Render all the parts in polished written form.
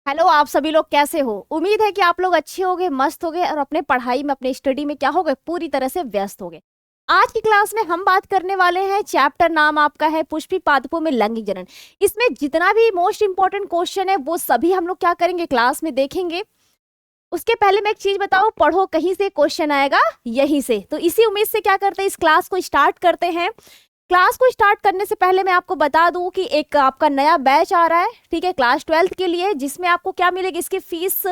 Hello, आप सभी लोग कैसे हो। उम्मीद है कि आप लोग अच्छे होंगे, मस्त होंगे और अपने पढ़ाई में अपने स्टडी में क्या होगे, पूरी तरह से व्यस्त होंगे। आज की क्लास में हम बात करने वाले हैं, चैप्टर नाम आपका है पुष्पी पादपों में लैंगिक जनन। इसमें जितना भी मोस्ट इंपॉर्टेंट क्वेश्चन है वो सभी हम लोग क्या करेंगे, क्लास में देखेंगे। उसके पहले मैं एक चीज बताऊं, पढ़ो कहीं से क्वेश्चन आएगा यहीं से, तो इसी उम्मीद से क्या करते हैं, इस क्लास को स्टार्ट करते हैं। क्लास को स्टार्ट करने से पहले मैं आपको बता दूं कि एक आपका नया बैच आ रहा है, ठीक है, क्लास 12th के लिए, जिसमें आपको क्या मिलेगी, इसकी फीस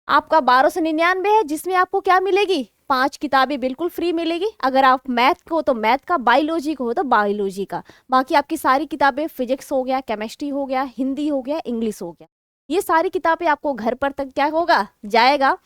आपका 1299 है, जिसमें आपको क्या मिलेगी, 5 किताबें बिल्कुल फ्री मिलेगी। अगर आप मैथ को तो मैथ का, बायोलॉजी को हो तो बायोलॉजी का, बाकी आपकी सारी किताबें, फिजिक्स हो गया, केमिस्ट्री हो गया, हिंदी हो गया, इंग्लिश हो गया, ये सारी किताबें आपको घर पर तक क्या होगा, जाएगा।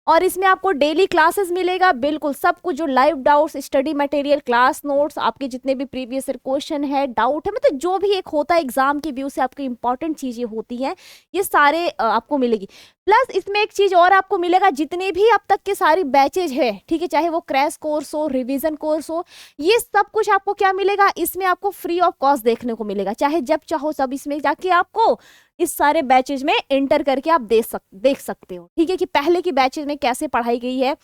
और इसमें आपको डेली क्लासेस मिलेगा, बिल्कुल सब कुछ, जो live doubts, study material, class notes, आपके जितने भी प्रीवियस ईयर क्वेश्चन है, डाउट है, मतलब जो भी एक होता है एग्जाम के व्यू से आपकी इंपॉर्टेंट चीजें होती हैं, ये सारे आपको मिलेगी। प्लस इसमें एक चीज और आपको मिलेगा, जितने भी अब तक के सारी बैचेज है, ठीक है, चाहे वो क्रैश कोर्स हो, रिवीजन कोर्स हो, ये सब कुछ आपको क्या मिलेगा, इसमें आपको फ्री ऑफ कॉस्ट देखने को मिलेगा। चाहे जब चाहो सब इसमें जाके आपको इस सारे बैचेज में एंटर करके आप देख सकते हो, ठीक है, कि पहले की बैचेज में कैसे पढ़ाई गई है।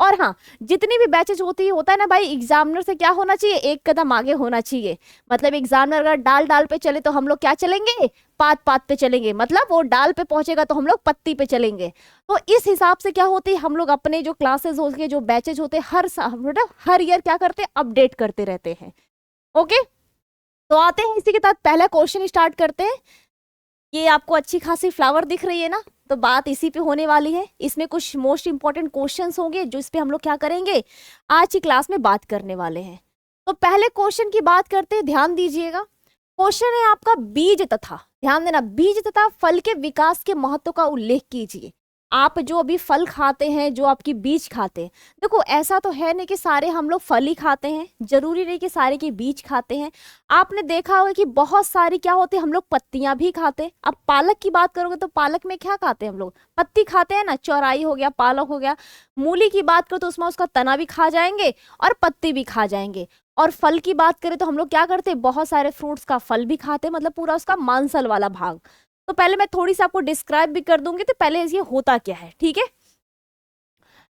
और हाँ, जितनी भी बैचेज होता है ना भाई, एग्जामिनर से क्या होना चाहिए, एक कदम आगे होना चाहिए। मतलब एग्जामिनर अगर डाल डाल पे चले तो हम लोग क्या चलेंगे, पात पात पे चलेंगे, मतलब वो डाल पे पहुंचेगा तो हम लोग पत्ती पे चलेंगे। तो इस हिसाब से क्या होती है, हम लोग अपने जो क्लासेस होते हैं, जो बैचेज होते हैं, मतलब हर ईयर क्या करते हैं, अपडेट करते रहते हैं। ओके, तो आते हैं इसी के साथ पहला क्वेश्चन स्टार्ट करते हैं। ये आपको अच्छी खासी फ्लावर दिख रही है ना, तो बात इसी पे होने वाली है। इसमें कुछ मोस्ट इंपॉर्टेंट क्वेश्चंस होंगे जो इस पे हम लोग क्या करेंगे, आज की क्लास में बात करने वाले हैं। तो पहले क्वेश्चन की बात करते हैं, ध्यान दीजिएगा। क्वेश्चन है आपका, बीज तथा, ध्यान देना, बीज तथा फल के विकास के महत्व का उल्लेख कीजिए। आप जो अभी फल खाते हैं, जो आपकी बीज खाते हैं, देखो ऐसा तो है नहीं कि सारे हम लोग फल ही खाते हैं, जरूरी नहीं कि सारे के बीज खाते हैं। आपने देखा होगा कि बहुत सारी क्या होती है, हम लोग पत्तियां भी खाते हैं। अब पालक की बात करोगे तो पालक में क्या खाते हैं हम लोग, पत्ती खाते हैं ना, चौराई हो गया, पालक हो गया। मूली की बात करो तो उसमें उसका तना भी खा जाएंगे और पत्ती भी खा जाएंगे। और फल की बात करें तो हम लोग क्या करते हैं, बहुत सारे फ्रूट्स का फल भी खाते हैं, मतलब पूरा उसका मांसल वाला भाग। तो पहले मैं थोड़ी सी आपको डिस्क्राइब भी कर दूंगी, तो पहले ये होता क्या है, ठीक है।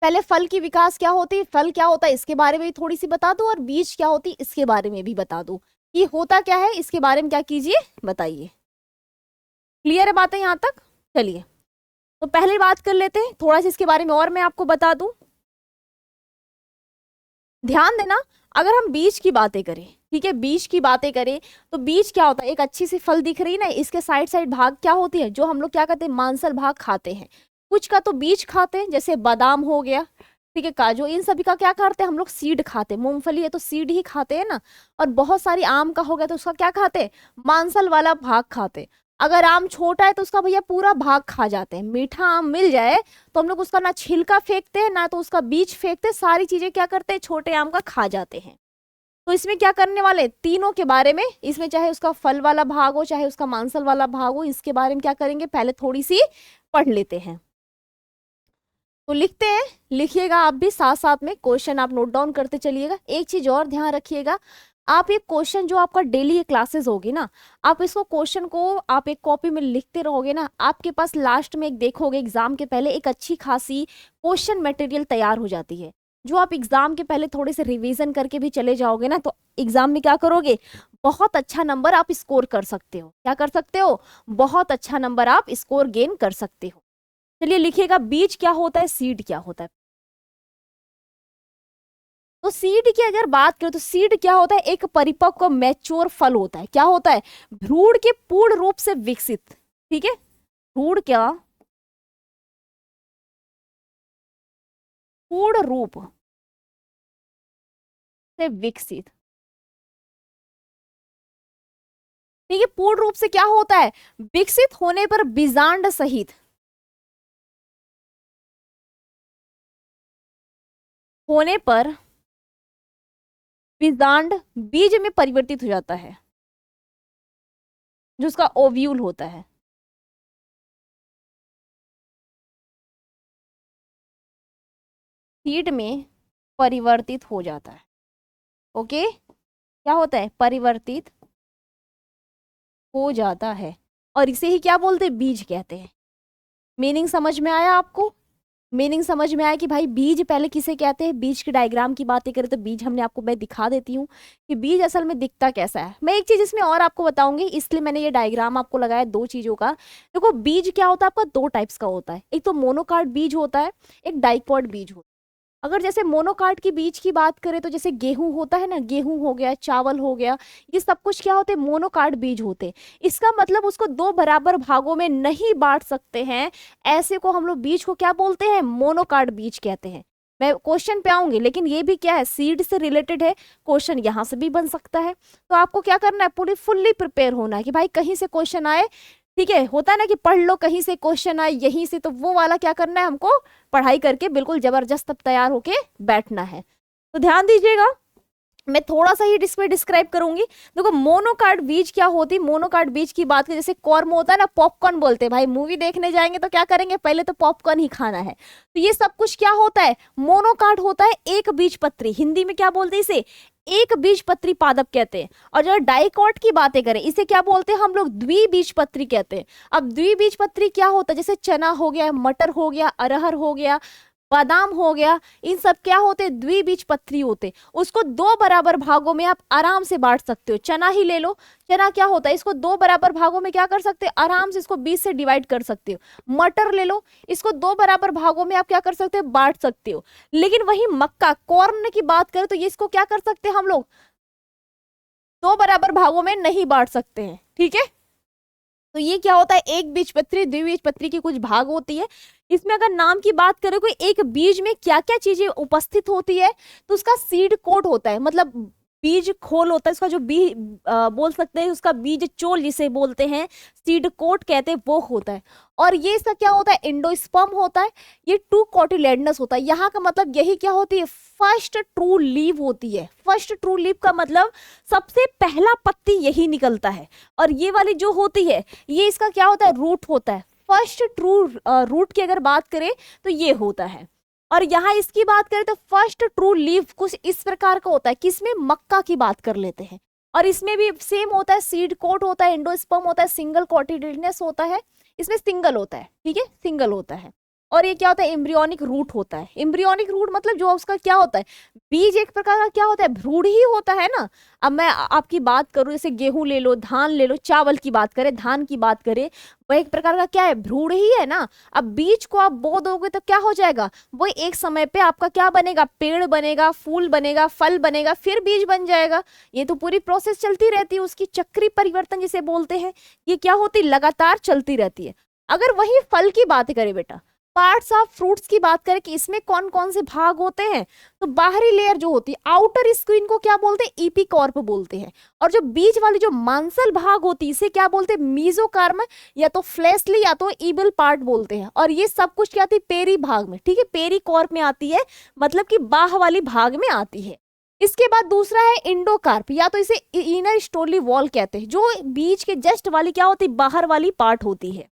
पहले फल की विकास क्या होती है, फल क्या होता है, इसके बारे में भी थोड़ी सी बता दूं, और बीज क्या होती है इसके बारे में भी बता दूं। ये होता क्या है, इसके बारे में क्या कीजिए, बताइए। क्लियर है बातें यहाँ तक। चलिए, तो पहले बात कर लेते हैं, थोड़ा सा इसके बारे में और मैं आपको बता दूं। ध्यान देना, अगर हम बीज की बातें करें, ठीक है, बीज की बातें करें, तो बीज क्या होता है, एक अच्छी सी फल दिख रही है ना, इसके साइड साइड भाग क्या होती है, जो हम लोग क्या कहते हैं, मांसल भाग खाते हैं। कुछ का तो बीज खाते हैं, जैसे बादाम हो गया, ठीक है, काजू, इन सभी का क्या करते हैं हम लोग, सीड खाते हैं। मूंगफली है तो सीड ही खाते हैं ना। और बहुत सारी, आम का हो गया तो उसका क्या खाते हैं, मांसल वाला भाग खाते हैं। अगर आम छोटा है तो उसका भैया पूरा भाग खा जाते हैं। मीठा आम मिल जाए तो हम लोग उसका ना छिलका फेंकते हैं, ना तो उसका बीज फेंकते हैं, सारी चीजें क्या करते हैं, छोटे आम का खा जाते हैं। तो इसमें क्या करने वाले, तीनों के बारे में, इसमें चाहे उसका फल वाला भाग हो, चाहे उसका मांसल वाला भाग हो, इसके बारे में क्या करेंगे, पहले थोड़ी सी पढ़ लेते हैं। तो लिखते हैं, लिखिएगा आप भी साथ साथ में, क्वेश्चन आप नोट डाउन करते चलिएगा। एक चीज और ध्यान रखिएगा, आप ये क्वेश्चन जो आपका डेली ये क्लासेस होगी ना, आप इसको क्वेश्चन को आप एक कॉपी में लिखते रहोगे ना, आपके पास लास्ट में एक देखोगे, एग्जाम के पहले एक अच्छी खासी क्वेश्चन मटेरियल तैयार हो जाती है। जो आप एग्जाम के पहले थोड़े से रिवीजन करके भी चले जाओगे ना, तो एग्जाम में क्या करोगे, बहुत अच्छा नंबर आप स्कोर कर सकते हो। क्या कर सकते हो, बहुत अच्छा नंबर आप स्कोर गेन कर सकते हो। चलिए लिखिएगा, बीज क्या होता है, सीड क्या होता है। तो सीड की अगर बात करें तो सीड क्या होता है, एक परिपक्व मैच्योर फल होता है। क्या होता है, भ्रूण के पूर्ण रूप से विकसित, ठीक है, भ्रूण क्या, पूर्ण रूप से विकसित, ठीक है, पूर्ण रूप से क्या होता है, विकसित होने पर बीजांड सहित, होने पर बीजांड बीज में परिवर्तित हो जाता है, जो उसका ओव्यूल होता है, सीड में परिवर्तित हो जाता है। ओके, क्या होता है, परिवर्तित हो जाता है, और इसे ही क्या बोलते हैं, बीज कहते हैं। मीनिंग समझ में आया आपको? मीनिंग समझ में आया कि भाई बीज पहले किसे कहते हैं। बीज की डायग्राम की बातें करें तो बीज हमने आपको मैं दिखा देती हूँ कि बीज असल में दिखता कैसा है। मैं एक चीज इसमें और आपको बताऊंगी, इसलिए मैंने ये डायग्राम आपको लगाया दो चीजों का। देखो बीज क्या होता है आपका, दो टाइप्स का होता है, एक तो मोनोकाट बीज होता है, एक डाइकॉट बीज होता है। अगर जैसे मोनोकाट की बीज की बात करें तो जैसे गेहूं होता है ना, गेहूं हो गया, चावल हो गया, ये सब कुछ क्या होते हैं, मोनोकाट बीज होते हैं। इसका मतलब उसको दो बराबर भागों में नहीं बांट सकते हैं, ऐसे को हम लोग बीज को क्या बोलते हैं, मोनोकाट बीज कहते हैं। मैं क्वेश्चन पे आऊंगी, लेकिन ये भी क्या है, सीड से रिलेटेड है, क्वेश्चन यहाँ से भी बन सकता है। तो आपको क्या करना है, पूरी फुल्ली प्रिपेयर होना है कि भाई कहीं से क्वेश्चन आए, ठीक है, होता है ना कि पढ़ लो कहीं से क्वेश्चन आए यहीं से, तो वो वाला क्या करना है हमको, पढ़ाई करके बिल्कुल जबरदस्त अब तैयार होके बैठना है। तो ध्यान दीजिएगा, मैं थोड़ा सा ही इसमें डिस्क्राइब करूंगी। देखो मोनोकाट बीज क्या होती है, मोनोकाट बीज की बात करें, जैसे कॉर्न होता है ना, पॉपकॉर्न बोलते हैं, भाई मूवी देखने जाएंगे तो क्या करेंगे, पहले तो पॉपकॉर्न ही खाना है। तो ये सब कुछ क्या होता है, मोनोकाट होता है, एक बीज पत्री, हिंदी में क्या बोलते हैं इसे, एक बीज पत्री पादप कहते हैं। और जो डाइकॉट की बातें करें, इसे क्या बोलते हैं हम लोग, द्विबीजपत्री कहते हैं। अब द्विबीजपत्री क्या होता है, जैसे चना हो गया, मटर हो गया, अरहर हो गया, बादाम हो गया, इन सब क्या होते, द्विबीजपत्री होते। उसको दो बराबर भागों में आप आराम से बांट सकते हो। चना ही ले लो, चना क्या होता है, इसको दो बराबर भागों में क्या कर सकते हो, आराम से इसको 20 से डिवाइड कर सकते हो। मटर ले लो, इसको दो बराबर भागों में आप क्या कर सकते हो, बांट सकते हो। लेकिन वही मक्का, कॉर्न की बात करें तो ये इसको क्या कर सकते हैं हम लोग, दो बराबर भागों में नहीं बांट सकते हैं, ठीक है। तो ये क्या होता है, एक बीजपत्री, द्विबीजपत्री की कुछ भाग होती है। इसमें अगर नाम की बात करें, कोई एक बीज में क्या क्या चीजें उपस्थित होती है, तो उसका सीड कोट होता है, मतलब बीज खोल होता है, उसका जो बीज बोल सकते हैं, उसका बीज चोल जिसे बोलते हैं, सीड कोट कहते हैं, वो होता है। और ये इसका क्या होता है, एंडोस्पर्म होता है। ये टू कोटिलेडनस होता है। यहाँ का मतलब यही क्या होती है, फर्स्ट ट्रू लीव होती है। फर्स्ट ट्रू लीव का मतलब सबसे पहला पत्ती यही निकलता है। और ये वाली जो होती है, ये इसका क्या होता है, रूट होता है। फर्स्ट ट्रू रूट की अगर बात करें तो ये होता है। और यहाँ इसकी बात करें तो फर्स्ट ट्रू लीव कुछ इस प्रकार का होता है, किसमें, मक्का की बात कर लेते हैं। और इसमें भी सेम होता है, सीड कोट होता है, एंडोस्पर्म होता है, सिंगल कोटिलेडनस होता है, इसमें सिंगल होता है, ठीक है, सिंगल होता है। और ये क्या होता है, एम्ब्रियोनिक रूट होता है। एम्ब्रियोनिक रूट मतलब जो उसका क्या होता है, बीज एक प्रकार का क्या होता है, भ्रूण ही होता है ना। अब मैं आपकी बात करूं, जैसे गेहूं ले लो, धान ले लो, चावल की बात करें, धान की बात करें, वो एक प्रकार का क्या है, भ्रूण ही है ना। अब बीज को आप बो दोगे तो क्या हो जाएगा, वो एक समय पे आपका क्या बनेगा, पेड़ बनेगा, फूल बनेगा, फल बनेगा, फिर बीज बन जाएगा। ये तो पूरी प्रोसेस चलती रहती है, उसकी चक्री परिवर्तन जिसे बोलते हैं, ये क्या होती, लगातार चलती रहती है। अगर वही फल की बात करें बेटा, पार्ट्स ऑफ फ्रूट्स की बात करें कि इसमें कौन कौन से भाग होते हैं, तो बाहरी लेयर जो होती है, आउटर स्क्रीन को क्या बोलते हैं, इपिकॉर्प बोलते हैं। और जो बीच वाली जो मांसल भाग होती है, इसे क्या बोलते हैं, मीजोकार्म, या तो फ्लेशली या तो इबल पार्ट बोलते हैं। और ये सब कुछ क्या आती है, पेरी भाग में, ठीक है, पेरी कॉर्प में आती है, मतलब कि बाह वाली भाग में आती है। इसके बाद दूसरा है इंडोकार्प, या तो इसे इनर स्टोरली वॉल कहते हैं, जो बीच के जस्ट वाली क्या होती है, बाहर वाली पार्ट होती है।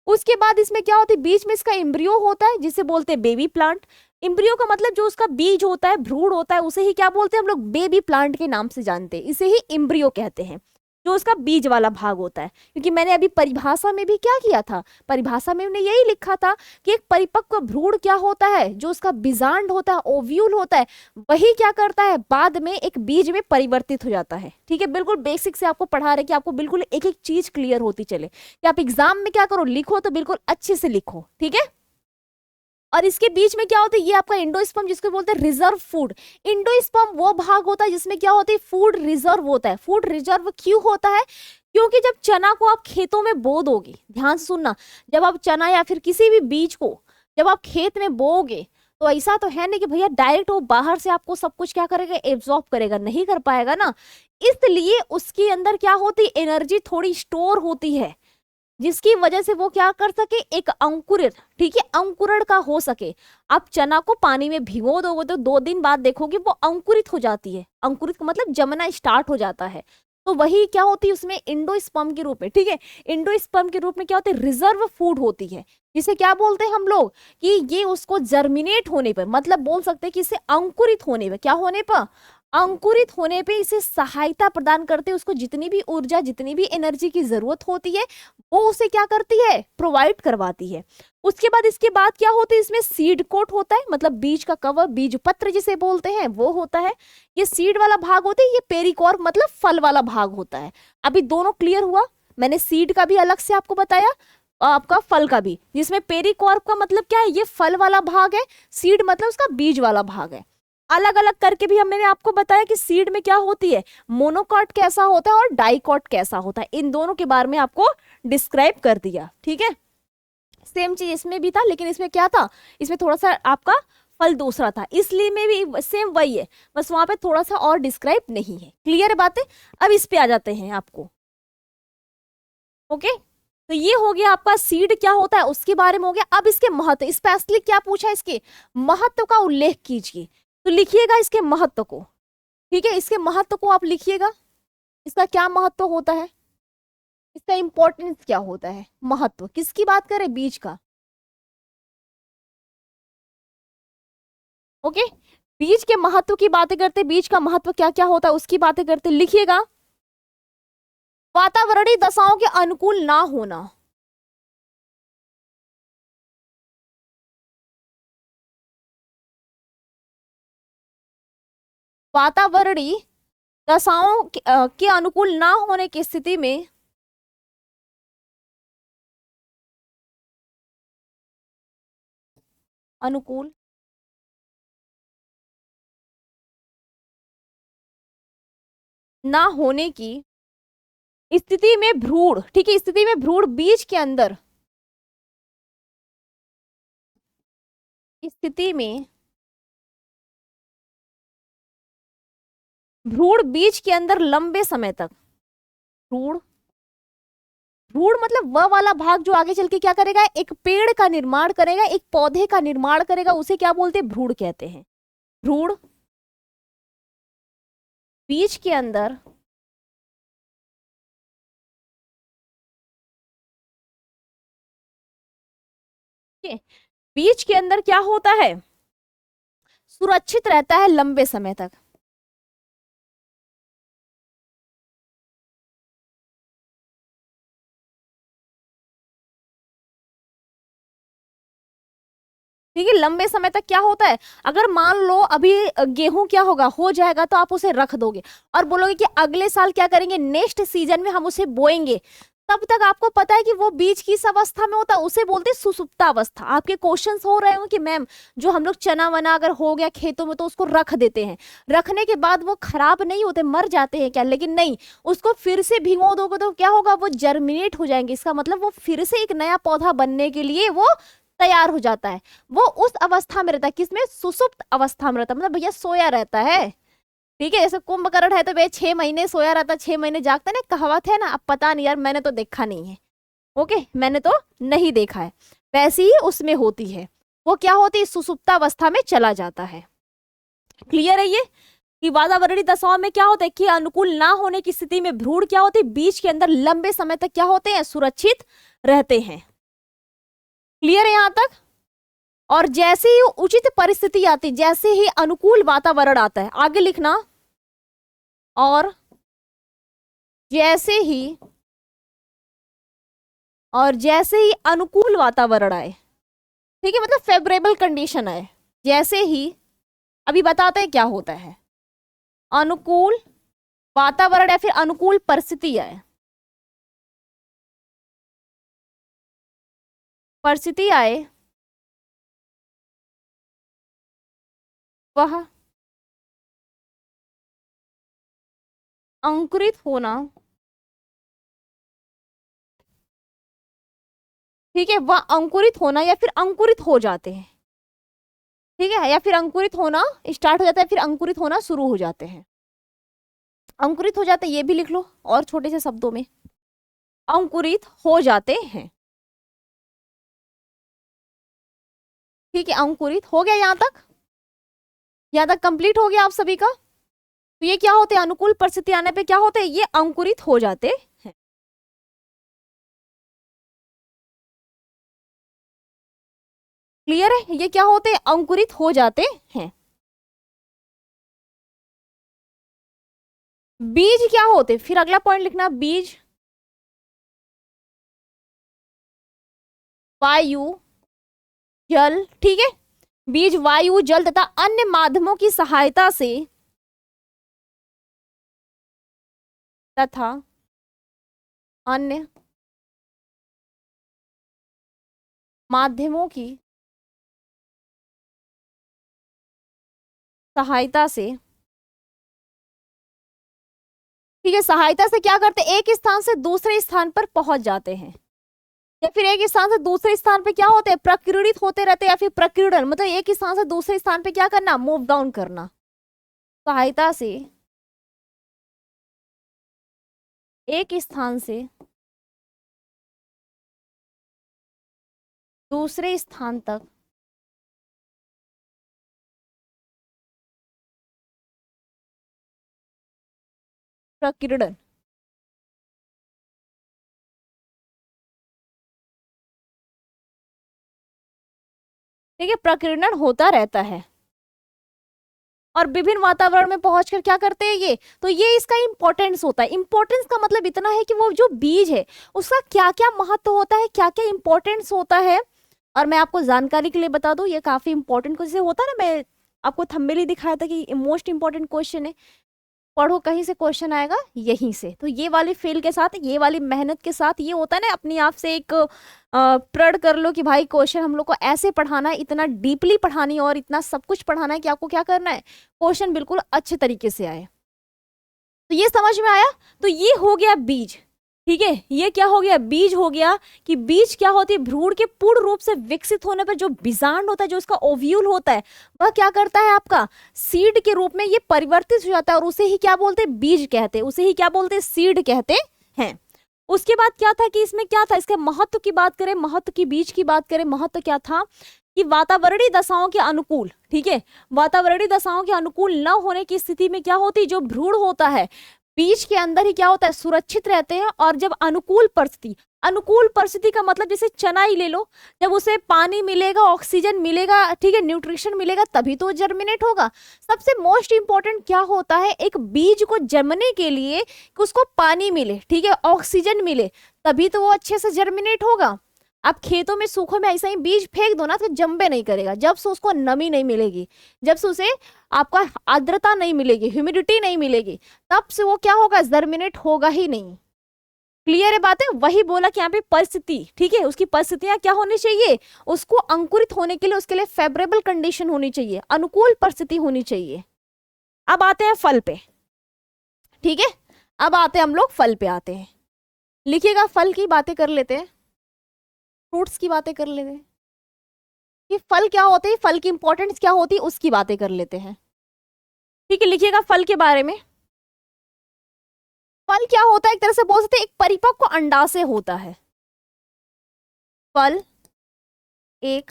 उसके बाद इसमें क्या होती है, बीच में इसका एम्ब्रियो होता है, जिसे बोलते हैं बेबी प्लांट। एम्ब्रियो का मतलब जो उसका बीज होता है, भ्रूण होता है, उसे ही क्या बोलते हैं हम लोग, बेबी प्लांट के नाम से जानते हैं, इसे ही एम्ब्रियो कहते हैं, जो उसका बीज वाला भाग होता है। क्योंकि मैंने अभी परिभाषा में भी क्या किया था, परिभाषा में हमने यही लिखा था कि एक परिपक्व भ्रूण क्या होता है, जो उसका बीजांड होता है, ओव्यूल होता है, वही क्या करता है, बाद में एक बीज में परिवर्तित हो जाता है। ठीक है, बिल्कुल बेसिक से आपको पढ़ा रहे कि आपको बिल्कुल एक एक चीज क्लियर होती चले, कि आप एग्जाम में क्या करो, लिखो तो बिल्कुल अच्छे से लिखो, ठीक है। और इसके बीच में क्या होता है, ये आपका इंडोस्पर्म, जिसको बोलते हैं रिजर्व फूड। इंडोस्पर्म वो भाग होता है जिसमें क्या होता है, फूड रिजर्व होता है। फूड रिजर्व क्यों होता है, क्योंकि जब चना को आप खेतों में बो दोगे, ध्यान से सुनना, जब आप चना या फिर किसी भी बीज को जब आप खेत में बोओगे, तो ऐसा तो है नहीं कि भैया डायरेक्ट वो बाहर से आपको सब कुछ क्या करेगा, एब्जॉर्ब करेगा, नहीं कर पाएगा ना। इसलिए उसके अंदर क्या होती, एनर्जी थोड़ी स्टोर होती है, जिसकी वजह से वो क्या कर सके, एक अंकुरित, ठीक है, अंकुरण का हो सके। आप चना को पानी में भिगो दोगे तो 2 दिन बाद देखोगे वो अंकुरित हो जाती है। अंकुरित का मतलब जमना स्टार्ट हो जाता है। तो वही क्या होती है उसमें, इंडोस्पर्म के रूप में, ठीक है, इंडोस्पर्म के रूप में क्या होती है, रिजर्व फूड होती है, जिसे क्या बोलते हैं हम लोग, कि ये उसको जर्मिनेट होने पर, मतलब बोल सकते हैं कि इसे अंकुरित होने पर, क्या होने पर, अंकुरित होने पे इसे सहायता प्रदान करते हैं, उसको जितनी भी ऊर्जा, जितनी भी एनर्जी की जरूरत होती है वो उसे क्या करती है, प्रोवाइड करवाती है। उसके बाद इसके बाद क्या होता है, इसमें सीड कोट होता है, मतलब बीज का कवर, बीज पत्र जिसे बोलते हैं वो होता है। ये सीड वाला भाग होता है, ये पेरिकॉर्प मतलब फल वाला भाग होता है। अभी दोनों क्लियर हुआ, मैंने सीड का भी अलग से आपको बताया, आपका फल का भी, जिसमें पेरिकॉर्प का मतलब क्या है, ये फल वाला भाग है, सीड मतलब उसका बीज वाला भाग है। अलग अलग करके भी मैंने आपको बताया कि सीड में क्या होती है, मोनोकॉट कैसा होता है और डाइकॉट कैसा होता है, इन दोनों के बारे में आपको डिस्क्राइब कर दिया। ठीक है, सेम चीज इसमें भी था, लेकिन इसमें क्या था, इसमें थोड़ा सा आपका फल दूसरा था, इसलिए में भी सेम वही है, बस वहां पे थोड़ा सा और डिस्क्राइब नहीं है। क्लियर बात है। अब इस पे आ जाते हैं आपको। ओके, तो ये हो गया आपका सीड क्या होता है उसके बारे में हो गया। अब इसके महत्व, स्पेशली क्या पूछा, इसके महत्व का उल्लेख कीजिए, तो लिखिएगा इसके महत्व को। ठीक है, इसके महत्व को आप लिखिएगा, इसका क्या महत्व होता है, इसका इंपॉर्टेंस क्या होता है। महत्व किसकी बात करें, बीज का। ओके, बीज के महत्व की बातें करते, बीज का महत्व क्या क्या होता है उसकी बातें करते, लिखिएगा। वातावरणीय दशाओं के अनुकूल ना होना, वातावरणीय दशाओं के अनुकूल ना होने की स्थिति में अनुकूल ना होने की स्थिति में भ्रूण, ठीक है, स्थिति में भ्रूण बीज के अंदर, स्थिति में भ्रूण बीज के अंदर लंबे समय तक, भ्रूण, भ्रूण मतलब वह वाला भाग जो आगे चल के क्या करेगा, एक पेड़ का निर्माण करेगा, एक पौधे का निर्माण करेगा, उसे क्या बोलते हैं, भ्रूण कहते हैं। भ्रूण बीज के अंदर बीज के अंदर क्या होता है, सुरक्षित रहता है लंबे समय तक। ठीक है, लंबे समय तक क्या होता है, अगर मान लो अभी गेहूं क्या होगा, हो जाएगा तो आप उसे रख दोगे और बोलोगे कि अगले साल क्या करेंगे, नेक्स्ट सीजन में हम उसे बोएंगे, तब तक आपको पता है कि वो बीज किस अवस्था में होता है, उसे बोलते हैं सुसुप्ता अवस्था। आपके क्वेश्चंस हो रहे हो कि मैम जो हम लोग चना वना अगर हो गया खेतों में तो उसको रख देते हैं, रखने के बाद वो खराब नहीं होते, मर जाते हैं क्या, लेकिन नहीं, उसको फिर से भिगो दोगे तो क्या होगा, वो जर्मिनेट हो जाएंगे, इसका मतलब वो फिर से एक नया पौधा बनने के लिए वो तैयार हो जाता है। वो उस अवस्था में रहता है, किसमें, सुसुप्त अवस्था में रहता है, मतलब भैया सोया रहता है। ठीक है, जैसे कुंभकर्ण है तो भैया 6 महीने सोया रहता है, 6 महीने जागता है ना, कहावत है ना, अब पता नहीं यार, मैंने तो देखा नहीं है। ओके, मैंने तो नहीं देखा है, वैसी ही उसमें होती है, वो क्या होती है, सुसुप्तावस्था में चला जाता है। क्लियर है ये, कि वातावरणीय दशाओं में क्या होता है कि अनुकूल ना होने की स्थिति में भ्रूण क्या होते हैं, बीज के अंदर लंबे समय तक क्या होते हैं, सुरक्षित रहते हैं। क्लियर है यहां तक। और जैसे ही उचित परिस्थिति आती, जैसे ही अनुकूल वातावरण आता है, आगे लिखना, और जैसे ही, और जैसे ही अनुकूल वातावरण आए, ठीक है, मतलब फेवरेबल कंडीशन आए, जैसे ही, अभी बताते हैं क्या होता है, अनुकूल वातावरण या फिर अनुकूल परिस्थिति आए, परिस्थिति आए, वह अंकुरित होना, ठीक है, वह अंकुरित होना या फिर अंकुरित हो जाते हैं, ठीक है, या फिर अंकुरित होना स्टार्ट हो जाता है, फिर अंकुरित होना शुरू हो जाते हैं, अंकुरित हो जाते हैं, ये भी लिख लो और छोटे से शब्दों में, अंकुरित हो जाते हैं। ठीक है, अंकुरित हो गया यहां तक, यहां तक कंप्लीट हो गया आप सभी का। तो ये क्या होते हैं, अनुकूल परिस्थिति आने पे क्या होते हैं, ये अंकुरित हो जाते हैं। क्लियर है, ये क्या होते हैं, अंकुरित हो जाते हैं। बीज क्या होते, फिर अगला पॉइंट लिखना, बीज वायु जल, ठीक है, बीज वायु जल तथा अन्य माध्यमों की सहायता से तथा अन्य माध्यमों की सहायता से, ठीक है, सहायता से क्या करते, एक स्थान से दूसरे स्थान पर पहुंच जाते हैं, या फिर एक स्थान से दूसरे स्थान पे क्या होते हैं, प्रकीर्णित होते रहते हैं, या फिर प्रकीर्णन मतलब एक स्थान से दूसरे स्थान पे क्या करना, मूव डाउन करना। सहायता से एक स्थान से दूसरे स्थान तक प्रकीर्णन, ठीक है, प्रकीर्णन होता रहता है और विभिन्न वातावरण में पहुंचकर क्या करते हैं ये, तो ये इसका इंपॉर्टेंस होता है। इंपॉर्टेंस का मतलब इतना है कि वो जो बीज है उसका क्या क्या महत्व होता है, क्या क्या इंपॉर्टेंस होता है। और मैं आपको जानकारी के लिए बता दूं, ये काफी इंपॉर्टेंट जैसे होता है ना, मैं आपको थंबनेल ही दिखाया था कि मोस्ट इंपॉर्टेंट क्वेश्चन है, पढ़ो कहीं से क्वेश्चन आएगा यहीं से। तो ये वाली फील के साथ, ये वाली मेहनत के साथ ये होता है ना, अपने आप से एक प्रण कर लो कि भाई क्वेश्चन हम लोग को ऐसे पढ़ाना है, इतना डीपली पढ़ानी है और इतना सब कुछ पढ़ाना है कि आपको क्या करना है, क्वेश्चन बिल्कुल अच्छे तरीके से आए। तो ये समझ में आया, तो ये हो गया बीज, ठीक है, ये क्या हो गया, बीज हो गया। कि बीज क्या होती है, भ्रूण के पूर्ण रूप से विकसित होने पर जो बीजांड होता है, जो उसका ओव्यूल होता है, वह क्या करता है, आपका सीड के रूप में ये परिवर्तित हो जाता है और उसे ही क्या बोलते हैं, बीज कहते हैं, उसे ही क्या बोलते हैं, सीड कहते हैं। उसके बाद क्या था कि इसमें क्या था, इसके महत्व की बात करें, महत्व की बीज की बात करें, महत्व क्या था कि वातावरणीय दशाओं के अनुकूल, ठीक है, वातावरणीय दशाओं के अनुकूल न होने की स्थिति में क्या होती है, जो भ्रूण होता है बीज के अंदर ही क्या होता है, सुरक्षित रहते हैं। और जब अनुकूल परिस्थिति, अनुकूल परिस्थिति का मतलब जैसे चना ही ले लो, जब उसे पानी मिलेगा, ऑक्सीजन मिलेगा, ठीक है, न्यूट्रिशन मिलेगा, तभी तो जर्मिनेट होगा। सबसे मोस्ट इंपॉर्टेंट क्या होता है, एक बीज को जमने के लिए कि उसको पानी मिले, ठीक है, ऑक्सीजन मिले, तभी तो वो अच्छे से जर्मिनेट होगा। आप खेतों में सूखों में ऐसा ही बीज फेंक दो ना तो जम्बे नहीं करेगा, जब से उसको नमी नहीं मिलेगी, जब से उसे आपका आर्द्रता नहीं मिलेगी, ह्यूमिडिटी नहीं मिलेगी, तब से वो क्या होगा, जर्मिनेट होगा ही नहीं। क्लियर है बात है, वही बोला कि यहाँ पे परिस्थिति, ठीक है, उसकी परिस्थितियां क्या होनी चाहिए, उसको अंकुरित होने के लिए उसके लिए फेवरेबल कंडीशन होनी चाहिए, अनुकूल परिस्थिति होनी चाहिए। अब आते हैं फल पे, ठीक है, अब आते हैं हम लोग फल पे आते हैं। लिखिएगा, फल की बातें कर लेते हैं, फ्रूट्स की बातें कर लेते हैं कि फल क्या होते हैं, फल की इंपॉर्टेंस क्या होती है, उसकी बातें कर लेते हैं, ठीक है। लिखिएगा फल के बारे में, फल क्या होता है, एक तरह से बोल सकते हैं एक परिपक्व अंडाशय होता है। फल एक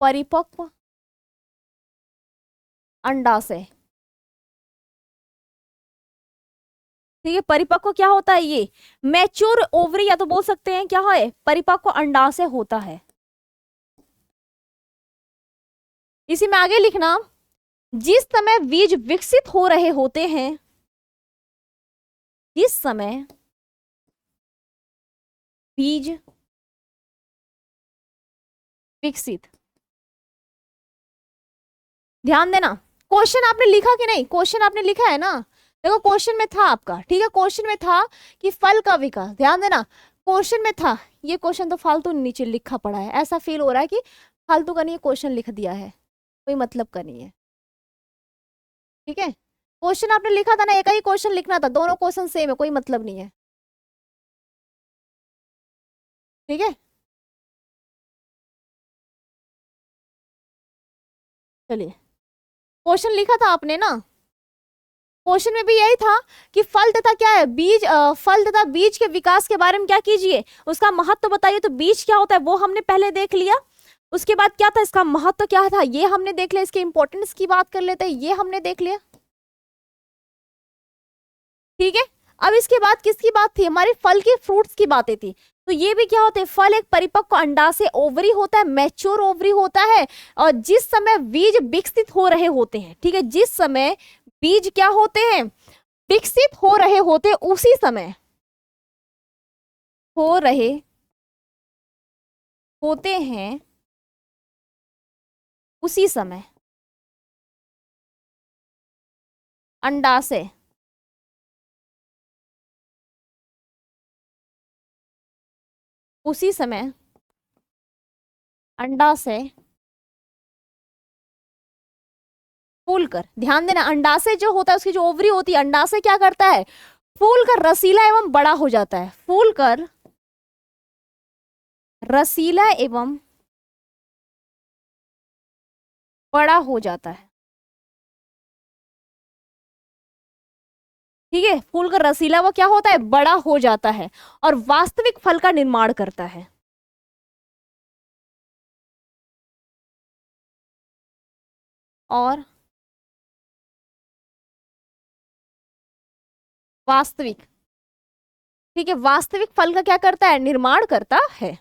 परिपक्व अंडाशय, ठीक है, परिपक्व क्या होता है, ये मैच्योर ओवरी, या तो बोल सकते हैं क्या है, परिपक्व अंडाशय होता है। इसी में आगे लिखना, जिस समय बीज विकसित हो रहे होते हैं, जिस समय बीज विकसित, ध्यान देना, क्वेश्चन आपने लिखा कि नहीं, क्वेश्चन आपने लिखा है ना, देखो क्वेश्चन में था आपका, ठीक है, क्वेश्चन में था कि फल का विकास, ध्यान देना, क्वेश्चन में था। ये क्वेश्चन तो फालतू नीचे लिखा पड़ा है, ऐसा फील हो रहा है कि फालतू का नहीं, क्वेश्चन लिख दिया है, कोई मतलब का नहीं है, ठीक है, क्वेश्चन आपने लिखा था ना, एक ही क्वेश्चन लिखना था, दोनों क्वेश्चन सेम है, कोई मतलब नहीं है, ठीक है। चलिए, क्वेश्चन लिखा था आपने ना, क्वेश्चन में भी यही था कि फल तथा क्या है, बीज, फल तथा बीज के विकास के बारे में क्या कीजिए, उसका महत्व बताइए। तो बीज क्या होता है वो हमने पहले देख लिया, उसके बाद क्या था, इसका महत्व क्या था ये हमने देख लिया, इसके इंपॉर्टेंस की बात कर लेते हैं, ये हमने देख लिया, ठीक है। अब इसके बाद किसकी बात थी, हमारे फल के फ्रूट्स की बातें थी। तो ये भी क्या होते हैं, फल एक परिपक्व अंडाशय ओवरी होता है, मैच्योर ओवरी होता है, और जिस समय बीज विकसित हो रहे होते हैं, ठीक है, जिस समय बीज क्या होते हैं, विकसित हो रहे होते उसी समय, हो रहे होते हैं उसी समय, अंडाशय, उसी समय अंडाशय फूलकर, ध्यान देना अंडाशय जो होता है उसकी जो ओवरी होती है, अंडाशय क्या करता है, फूलकर रसीला एवं बड़ा हो जाता है, फूलकर रसीला एवं बड़ा हो जाता है। ठीक है, फूलकर रसीला वो क्या होता है, बड़ा हो जाता है और वास्तविक फल का निर्माण करता है। और वास्तविक, ठीक है, वास्तविक फल का क्या करता है, निर्माण करता है।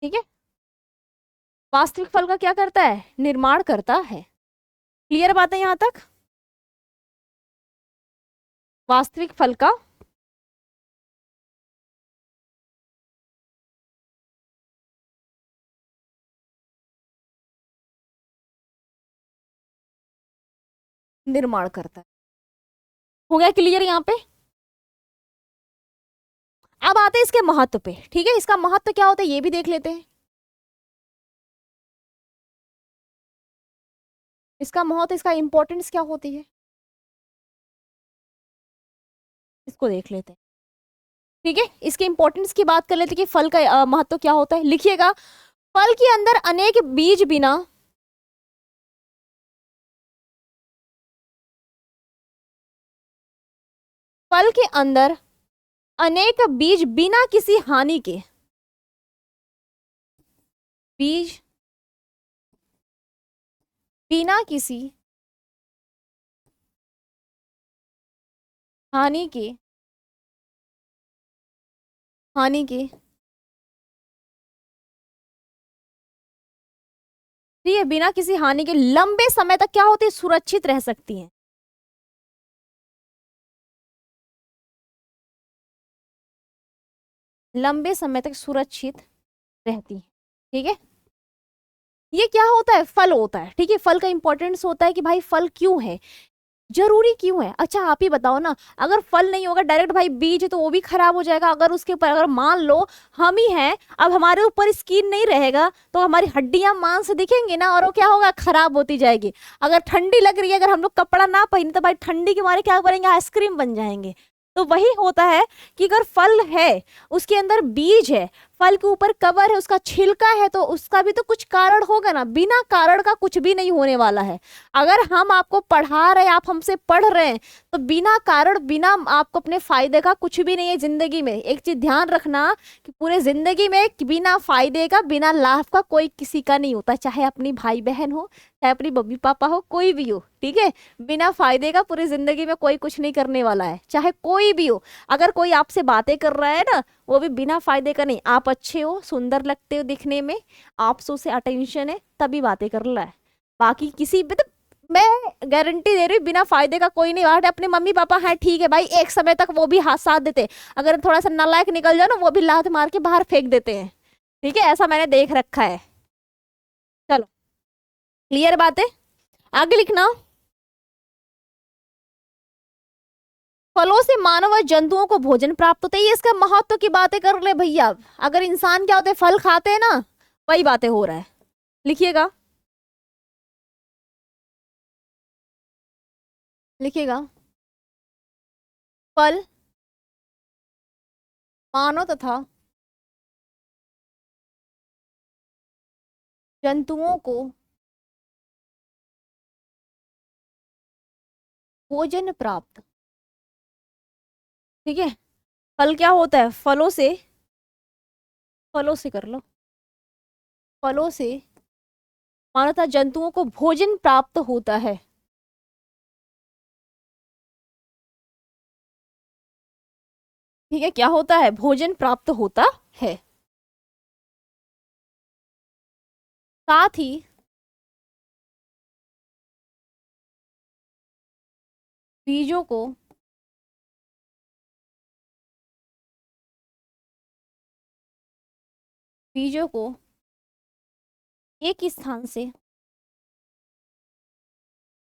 ठीक है, वास्तविक फल का क्या करता है, निर्माण करता है। क्लियर बात है यहां तक, वास्तविक फल का निर्माण करता है। हो गया क्लियर यहाँ पे। अब आते हैं इसके महत्व पे। ठीक है, इसका महत्व क्या होता है ये भी देख लेते हैं। इसका महत्व, इसका इंपॉर्टेंस क्या होती है, इसको देख लेते हैं। ठीक है, इसके इंपॉर्टेंस की बात कर लेते हैं कि फल का महत्व क्या होता है। लिखिएगा, फल के अंदर अनेक बीज बिना, फल के अंदर अनेक बीज बिना किसी हानि के, बीज बिना किसी हानि के, हानि के, ठीक है, बिना किसी हानि के लंबे समय तक क्या होती है, सुरक्षित रह सकती हैं। लंबे समय तक सुरक्षित रहती हैं। ठीक है, ये क्या होता है, फल होता है। ठीक है, फल का इंपॉर्टेंस होता है कि भाई फल क्यों है, जरूरी क्यों है। अच्छा आप ही बताओ ना, अगर फल नहीं होगा डायरेक्ट भाई बीज है तो वो भी खराब हो जाएगा। अगर उसके ऊपर अगर मान लो हम ही हैं, अब हमारे ऊपर स्किन नहीं रहेगा तो हमारी हड्डियां मांस दिखेंगे ना, और वो क्या होगा, खराब होती जाएगी। अगर ठंडी लग रही है, अगर हम लोग कपड़ा ना पहने तो भाई ठंडी के मारे क्या करेंगे, आइसक्रीम बन जाएंगे। तो वही होता है कि अगर फल है, उसके अंदर बीज है, फल के ऊपर कवर है, उसका छिलका है, तो उसका भी तो कुछ कारण होगा ना, बिना कारण का कुछ भी नहीं होने वाला है। अगर हम आपको पढ़ा रहे हैं, आप हमसे पढ़ रहे हैं, तो बिना कारण, बिना आपको अपने फायदे का कुछ भी नहीं है जिंदगी में। एक चीज ध्यान रखना कि पूरे जिंदगी में बिना फायदे का, बिना लाभ का कोई किसी का नहीं होता, चाहे अपनी भाई बहन हो, चाहे अपनी मम्मी पापा हो, कोई भी हो। ठीक है, बिना फायदे का पूरी जिंदगी में कोई कुछ नहीं करने वाला है, चाहे कोई भी हो। अगर कोई आपसे बातें कर रहा है ना, वो भी बिना फायदे का नहीं। आप अच्छे हो, सुंदर लगते हो दिखने में, आपसे उसे अटेंशन है, तभी बातें कर रहा है। बाकी किसी भी तो मैं गारंटी दे रही हूँ, बिना फायदे का कोई नहीं। और अपने मम्मी पापा हैं, ठीक है भाई, एक समय तक वो भी हाथ साथ देते, अगर थोड़ा सा नालायक निकल जाओ ना, वो भी लात मार के बाहर फेंक देते हैं। ठीक है, ऐसा मैंने देख रखा है। चलो, क्लियर बात है, आगे लिखना। फलों से मानव और जंतुओं को भोजन प्राप्त होता है। ये इसका महत्व की बातें कर ले भैया। अगर इंसान क्या होते हैं, फल खाते हैं ना, वही बातें हो रहा है। लिखिएगा, लिखिएगा, फल मानव तथा जंतुओं को भोजन प्राप्त। ठीक है, फल क्या होता है, फलों से, फलों से कर लो, फलों से मानव तथा जंतुओं को भोजन प्राप्त होता है। ठीक है, क्या होता है, भोजन प्राप्त होता है। साथ ही बीजों को बीजों को एक स्थान से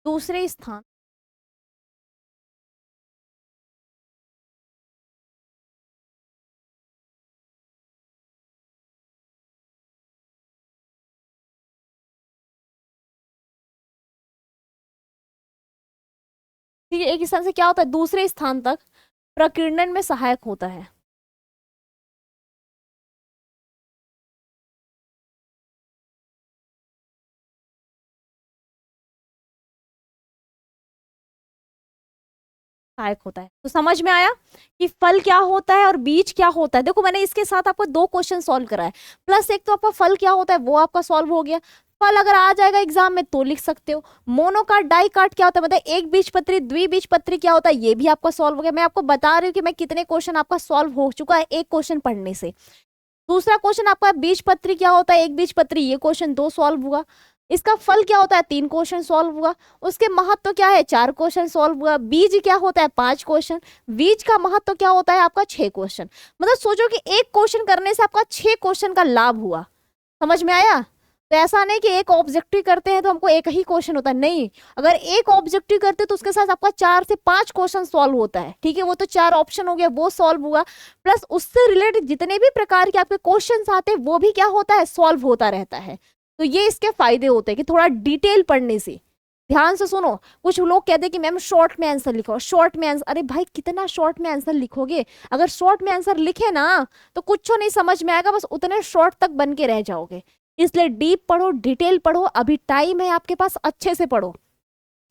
दूसरे स्थान ठीक है, एक स्थान से क्या होता है दूसरे स्थान तक प्रकीर्णन में सहायक होता है। सहायक होता है। तो समझ में आया कि फल क्या होता है और बीज क्या होता है। देखो मैंने इसके साथ आपको 2 क्वेश्चन सॉल्व कराए, प्लस एक तो आपका फल क्या होता है वो आपका सॉल्व हो गया। फल अगर आ जाएगा एग्जाम में तो लिख सकते हो। मोनोकाट डाइकाट क्या होता है, मतलब एक बीजपत्री द्विबीजपत्री क्या होता है, ये भी आपका सॉल्व हो गया। मैं आपको बता रही हूँ कि मैं कितने क्वेश्चन आपका सॉल्व हो चुका है एक क्वेश्चन पढ़ने से। दूसरा क्वेश्चन आपका बीजपत्री क्या होता है, एक बीजपत्री, ये क्वेश्चन 2 सॉल्व हुआ। इसका फल क्या होता है 3 क्वेश्चन सॉल्व हुआ। उसके महत्व क्या है 4 क्वेश्चन सॉल्व हुआ। बीज क्या होता है 5 क्वेश्चन। बीज का महत्व क्या होता है आपका 6 क्वेश्चन। मतलब सोचो कि एक क्वेश्चन करने से आपका 6 क्वेश्चन का लाभ हुआ। समझ में आया। तो ऐसा नहीं कि एक ऑब्जेक्टिव करते हैं तो हमको एक ही क्वेश्चन होता है, नहीं। अगर एक ऑब्जेक्टिव करते हैं तो उसके साथ आपका 4 से 5 क्वेश्चन सॉल्व होता है। ठीक है, वो तो 4 ऑप्शन हो गया वो सॉल्व हुआ, प्लस उससे रिलेटेड जितने भी प्रकार के आपके क्वेश्चन आते हैं वो भी क्या होता है सॉल्व होता रहता है। तो ये इसके फायदे होते हैं कि थोड़ा डिटेल पढ़ने से। ध्यान से सुनो, कुछ लोग कहते हैं कि मैम शॉर्ट में आंसर लिखो, शॉर्ट में आंसर। अरे भाई कितना शॉर्ट में आंसर लिखोगे। अगर शॉर्ट में आंसर लिखे ना तो कुछ नहीं समझ में आएगा, बस उतने शॉर्ट तक बन के रह जाओगे। इसलिए डीप पढ़ो, डिटेल पढ़ो। अभी टाइम है आपके पास, अच्छे से पढ़ो।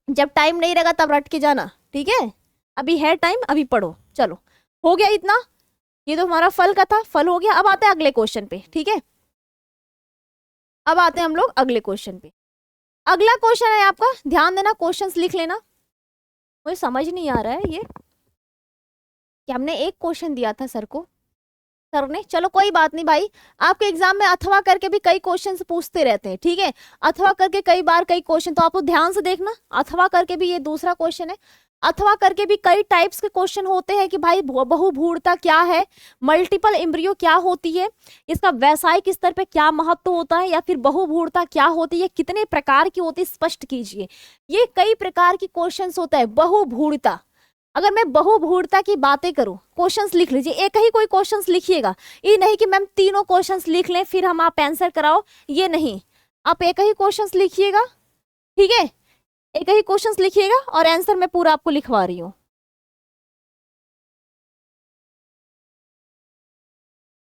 जब टाइम नहीं रहेगा तब रट के जाना, ठीक है। अभी है टाइम, अभी पढ़ो। चलो हो गया इतना। ये तो हमारा फल का था, फल हो गया। अब आते हैं अगले क्वेश्चन पे, ठीक है। अब आते हैं हम लोग अगले क्वेश्चन पे। अगला क्वेश्चन है आपका, ध्यान देना, क्वेश्चंस लिख लेना। मुझे समझ नहीं आ रहा है ये कि हमने एक क्वेश्चन दिया था सर को, सर ने, चलो कोई बात नहीं भाई। आपके एग्जाम में अथवा करके भी कई क्वेश्चंस पूछते रहते हैं, ठीक है। अथवा करके कई बार कई क्वेश्चन, तो आप ध्यान से देखना। अथवा करके भी, ये दूसरा क्वेश्चन है। अथवा करके भी कई टाइप्स के क्वेश्चन होते हैं कि भाई बहुभूरता क्या है, मल्टीपल एम्ब्रियो क्या होती है, इसका वैसायिक स्तर पे क्या महत्व होता है, या फिर बहुभूरता क्या होती है, कितने प्रकार की होती है, स्पष्ट कीजिए। ये कई प्रकार की क्वेश्चंस होता है बहुभूरता। अगर मैं बहुभूरता की बातें करूं, क्वेश्चंस लिख लीजिए, एक ही कोई क्वेश्चंस लिखिएगा। ये नहीं कि मैम तीनों क्वेश्चंस लिख लें फिर हम आप आंसर कराओ, ये नहीं। आप एक ही क्वेश्चंस लिखिएगा, ठीक है। एक ही क्वेश्चंस लिखिएगा और आंसर मैं पूरा आपको लिखवा रही हूँ,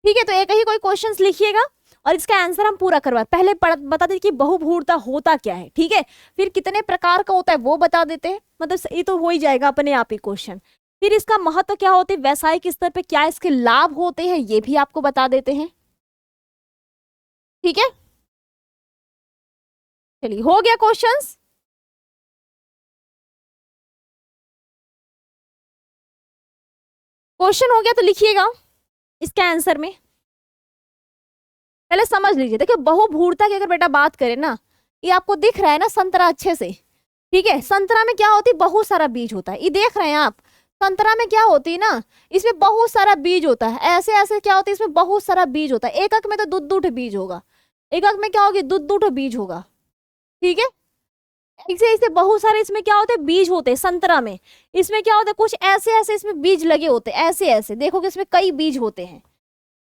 ठीक है। तो एक ही कोई क्वेश्चंस लिखिएगा और इसका आंसर हम पूरा करवा, पहले बता दें कि बहुभूरता होता क्या है, ठीक है। फिर कितने प्रकार का होता है वो बता देते हैं, मतलब ये तो हो ही जाएगा अपने आप ही क्वेश्चन। फिर इसका महत्व क्या होते हैं, वैसायिक स्तर पे क्या इसके लाभ होते हैं ये भी आपको बता देते हैं, ठीक है। चलिए हो गया क्वेश्चंस। क्वेश्चन हो गया तो लिखिएगा इसके आंसर में। पहले समझ लीजिए, देखिए बहुभूरता की अगर बेटा बात करें ना, ये आपको दिख रहा है ना संतरा अच्छे से, ठीक है। संतरा में क्या होती है बहुत सारा बीज होता है, ये देख रहे हैं आप। संतरा में क्या होती है ना, इसमें बहुत सारा बीज होता है। ऐसे ऐसे क्या होता है, इसमें बहुत सारा बीज होता है। एक अंक में तो दूध बीज होगा, एक अंक में क्या होगी दूध बीज होगा, ठीक है। ऐसे ऐसे बहुत सारे इसमें क्या होते हैं बीज होते हैं संतरा में। इसमें क्या होता है कुछ ऐसे ऐसे इसमें बीज लगे होते हैं, ऐसे ऐसे देखोगे इसमें कई बीज होते हैं।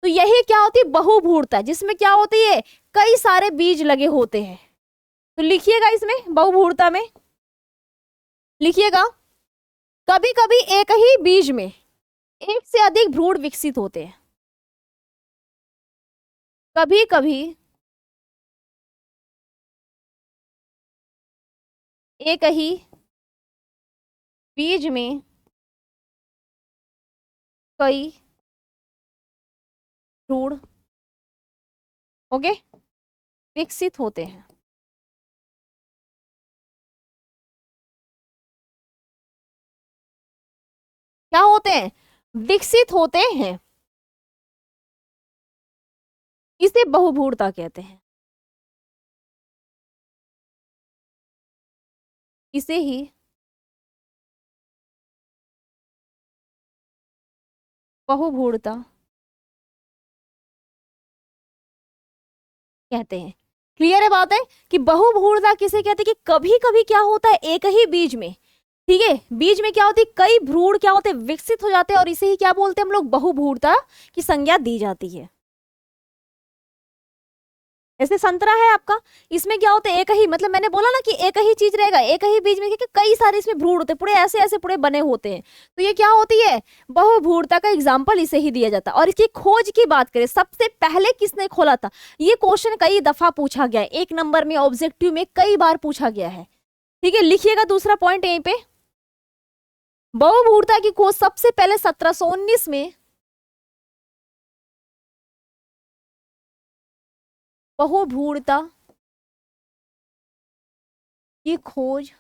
तो यही क्या होती है बहुभूरता, जिसमें क्या होती है कई सारे बीज लगे होते हैं। तो लिखिएगा इसमें बहुभूरता में, लिखिएगा कभी कभी एक ही बीज में एक से अधिक भ्रूण विकसित होते हैं। कभी कभी एक ही बीज में कई भ्रूण, ओके, विकसित होते हैं। क्या होते हैं विकसित होते हैं, इसे बहुभूरता कहते हैं। इसे ही बहुभूरता कहते हैं। क्लियर है बात है कि बहुभूरता किसे कहते हैं कि कभी कभी क्या होता है एक ही बीज में, ठीक है, बीज में क्या होती है कई भ्रूण क्या होते हैं विकसित हो जाते हैं और इसे ही क्या बोलते हैं हम लोग बहुभूरता की संज्ञा दी जाती है। ऐसे संतरा है आपका, इसमें क्या होता है एक ही, मतलब मैंने बोला ना कि एक ही चीज रहेगा एक ही बीज में, कि कई सारे इसमें भ्रूण होते हैं, पूरे ऐसे ऐसे पूरे बने होते हैं, तो ये क्या होती है बहुभूरता का एग्जाम्पल इसे ही दिया जाता है। और इसकी खोज की बात करें सबसे पहले किसने खोला था, ये क्वेश्चन कई दफा पूछा गया है, 1 नंबर में ऑब्जेक्टिव में कई बार पूछा गया है, ठीक है। लिखिएगा दूसरा पॉइंट यहीं पे, बहुभूरता की खोज सबसे पहले 1719 में, बहुभूरता की खोज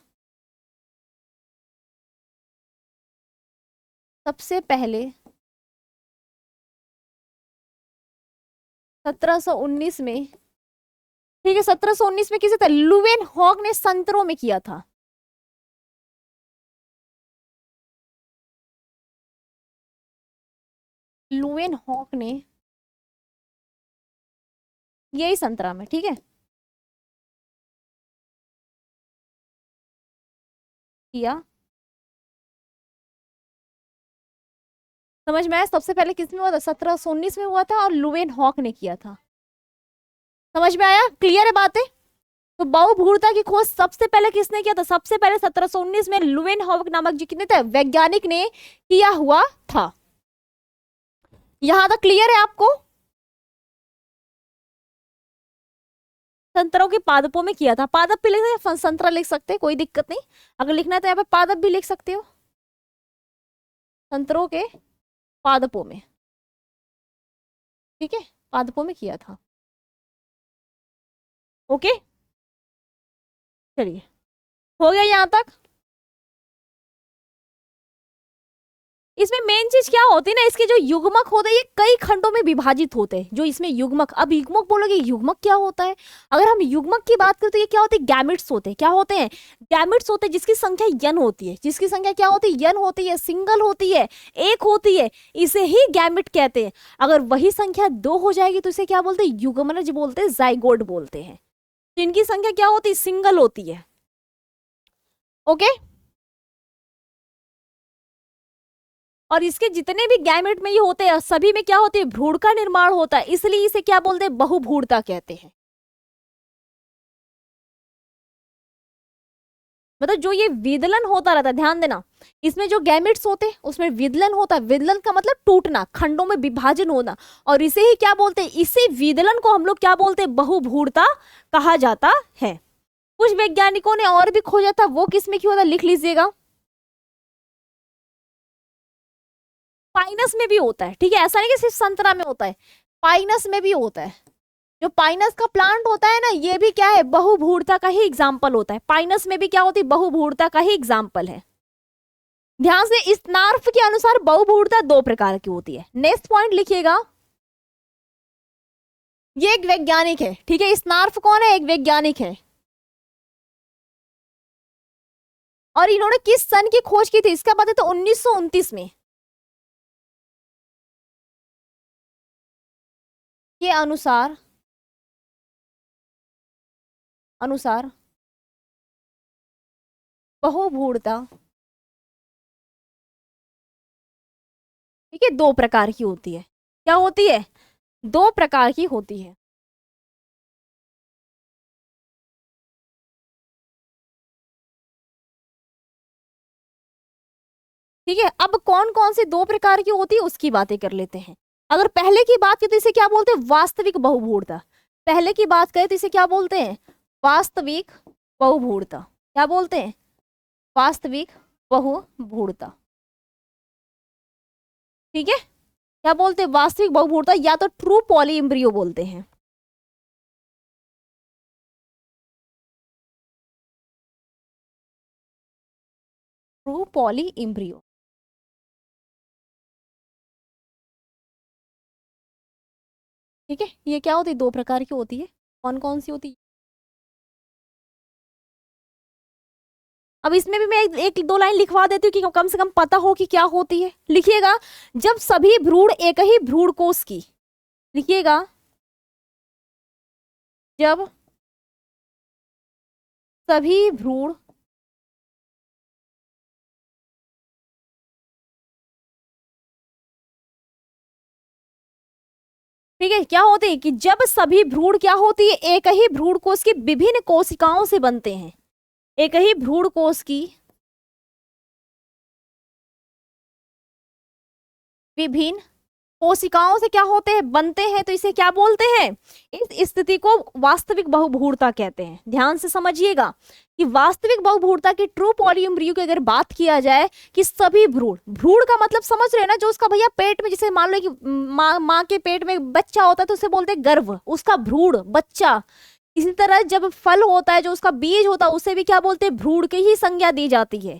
सबसे पहले 1719 में, ठीक है, 1719 में किसे था, लुवेन हॉग ने संतरों में किया था। लुवेन हॉग ने यही संतरा में, ठीक है, किया। समझ में आया, सबसे पहले किसमें हुआ था 1719 में हुआ था और लुवेन हॉग ने किया था। समझ में आया, क्लियर है बातें। तो बहुभूरता की खोज सबसे पहले किसने किया था, सबसे पहले 1719 में लुवेन हॉग नामक जी कितने थे वैज्ञानिक ने किया हुआ था। यहां तक क्लियर है आपको। संतरों के पादपों में किया था, पादप भी लिख सकते, संतरा लिख सकते, कोई दिक्कत नहीं, अगर लिखना है तो यहाँ पे पादप भी लिख सकते हो, संतरों के पादपों में, ठीक है, पादपों में किया था। ओके, चलिए हो गया यहां तक। इसमें मेन चीज क्या होती है ना, इसके जो युग्मक होते हैं ये कई खंडों में विभाजित होते हैं, जो इसमें युग्मक, अब युग्मक बोलोगे युग्मक क्या होता है, अगर हम युग्मक की बात करें तो ये क्या होते हैं गैमेट्स होते हैं, क्या होते हैं गैमेट्स होते हैं, जिसकी संख्या यन होती है, जिसकी संख्या क्या होती है यन होती है, सिंगल होती है, एक होती है, इसे ही गैमेट कहते हैं। अगर वही संख्या 2 हो जाएगी तो इसे क्या बोलते हैं युग्मनज बोलते हैं, जाइगोट बोलते हैं। तो इनकी संख्या क्या होती है सिंगल होती है। ओके, और इसके जितने भी गैमेट में ये होते हैं सभी में क्या होते हैं भ्रूण का निर्माण होता है, इसलिए इसे क्या बोलते हैं बहुभ्रूणता कहते हैं। मतलब जो ये विदलन होता रहता है, ध्यान देना, इसमें जो गैमेट्स होते हैं उसमें विदलन होता है, विदलन का मतलब टूटना, खंडों में विभाजन होना, और इसे ही क्या बोलते हैं, इसी विदलन को हम लोग क्या बोलते हैं बहुभ्रूणता कहा जाता है। कुछ वैज्ञानिकों ने और भी खोजा था, वो किसमें क्यों था लिख लीजिएगा, पाइनस में भी होता है, ठीक है, ऐसा नहीं कि सिर्फ संतरा में होता है, पाइनस में भी होता है। जो पाइनस का प्लांट होता है ना ये भी क्या है बहुभूरता का ही एग्जाम्पल होता है, पाइनस में भी क्या होती है बहुभूरता का ही एग्जाम्पल है। ध्यान से, इस नार्फ के अनुसार बहुभूरता 2 प्रकार की होती है। नेक्स्ट पॉइंट लिखिएगा, ये एक वैज्ञानिक है, ठीक है, स्नार्फ कौन है एक वैज्ञानिक है, और इन्होंने किस सन की खोज की थी इसका पता है तो 1929 में के अनुसार, अनुसार बहुभूरता, ठीक है, 2 प्रकार की होती है। क्या होती है 2 प्रकार की होती है। ठीक है, अब कौन कौन सी 2 प्रकार की होती है उसकी बातें कर लेते हैं। अगर पहले की बात करें तो इसे क्या बोलते हैं वास्तविक बहुभूरता, पहले की बात करें तो इसे क्या बोलते हैं वास्तविक बहुभूरता, क्या बोलते हैं वास्तविक बहुभूरता, ठीक है, क्या बोलते हैं वास्तविक बहुभूरता या तो ट्रू पॉली इम्ब्रियो बोलते हैं। ट्रू पॉली इम्ब्रियो, ठीक है, ये क्या होती है 2 प्रकार की होती है, कौन कौन सी होती है, अब इसमें भी मैं एक दो लाइन लिखवा देती हूँ कि कम से कम पता हो कि क्या होती है। लिखिएगा, जब सभी भ्रूण एक ही भ्रूण कोश की, लिखिएगा, जब सभी भ्रूण ठीक है, क्या होते हैं कि जब सभी भ्रूण क्या होती है, एक ही भ्रूण कोश की विभिन्न कोशिकाओं से बनते हैं। एक ही भ्रूण कोश की विभिन्न कोशिकाओं से क्या होते हैं, बनते हैं, तो इसे क्या बोलते हैं, इस स्थिति को वास्तविक बहुभ्रूणता कहते हैं। ध्यान से समझिएगा कि वास्तविक बहुभ्रूणता की, ट्रू पॉलीएम्ब्रियो की अगर बात किया जाए कि सभी भ्रूण, भ्रूण का मतलब समझ रहे हैं ना, जो उसका भैया पेट में, जैसे मान लो कि माँ के पेट में बच्चा होता है तो उसे बोलते हैं गर्भ, उसका भ्रूण बच्चा। इसी तरह जब फल होता है, जो उसका बीज होता है, उसे भी क्या बोलते हैं, भ्रूण की ही संज्ञा दी जाती है।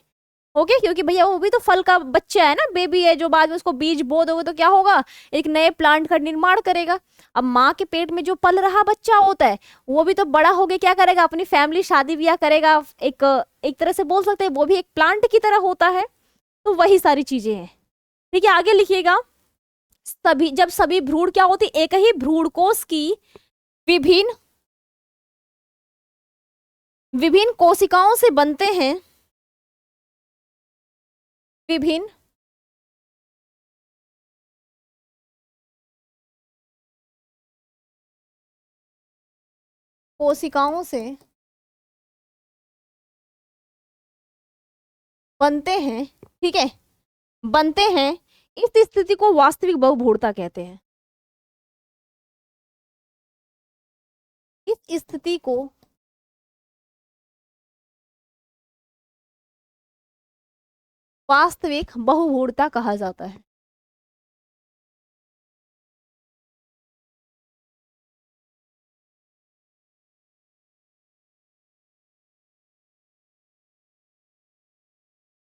ओके, क्योंकि भैया वो भी तो फल का बच्चा है ना, बेबी है, जो बाद में उसको बीज बो दोगे तो क्या होगा, एक नए प्लांट का निर्माण करेगा। अब माँ के पेट में जो पल रहा बच्चा होता है, वो भी तो बड़ा हो गया, क्या करेगा, अपनी फैमिली, शादी ब्याह करेगा, एक एक तरह से बोल सकते हैं वो भी एक प्लांट की तरह होता है। तो वही सारी चीजें हैं। ठीक है, आगे लिखिएगा, सभी, जब सभी भ्रूण क्या होती, एक ही भ्रूण कोश की विभिन्न विभिन्न कोशिकाओं से बनते हैं, विभिन्न कोशिकाओं से बनते हैं। ठीक है, बनते हैं, इस स्थिति को वास्तविक बहुभ्रूणता कहते हैं। इस स्थिति को वास्तविक बहुभ्रूणता कहा जाता है।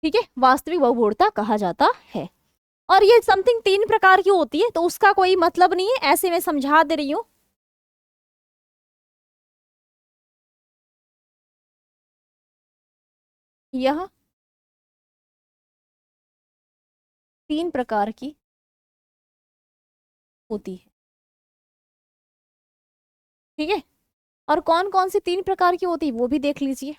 ठीक है, वास्तविक बहुभ्रूणता कहा जाता है। और ये समथिंग 3 प्रकार की होती है, तो उसका कोई मतलब नहीं है, ऐसे मैं समझा दे रही हूं। यह 3 प्रकार की होती है। ठीक है, और कौन कौन सी 3 प्रकार की होती है वो भी देख लीजिए।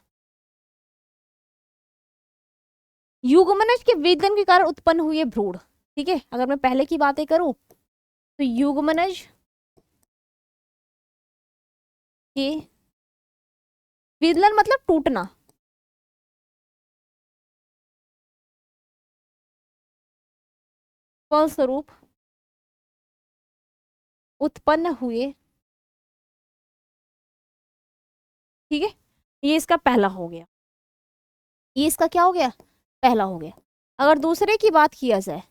युग्मनज के वेदन के कारण उत्पन्न हुए भ्रूण। ठीक है, अगर मैं पहले की बातें करूं तो युग्मनज के विदलन मतलब टूटना, फलस्वरूप उत्पन्न हुए। ठीक है, ये इसका पहला हो गया, ये इसका क्या हो गया, पहला हो गया। अगर दूसरे की बात किया जाए,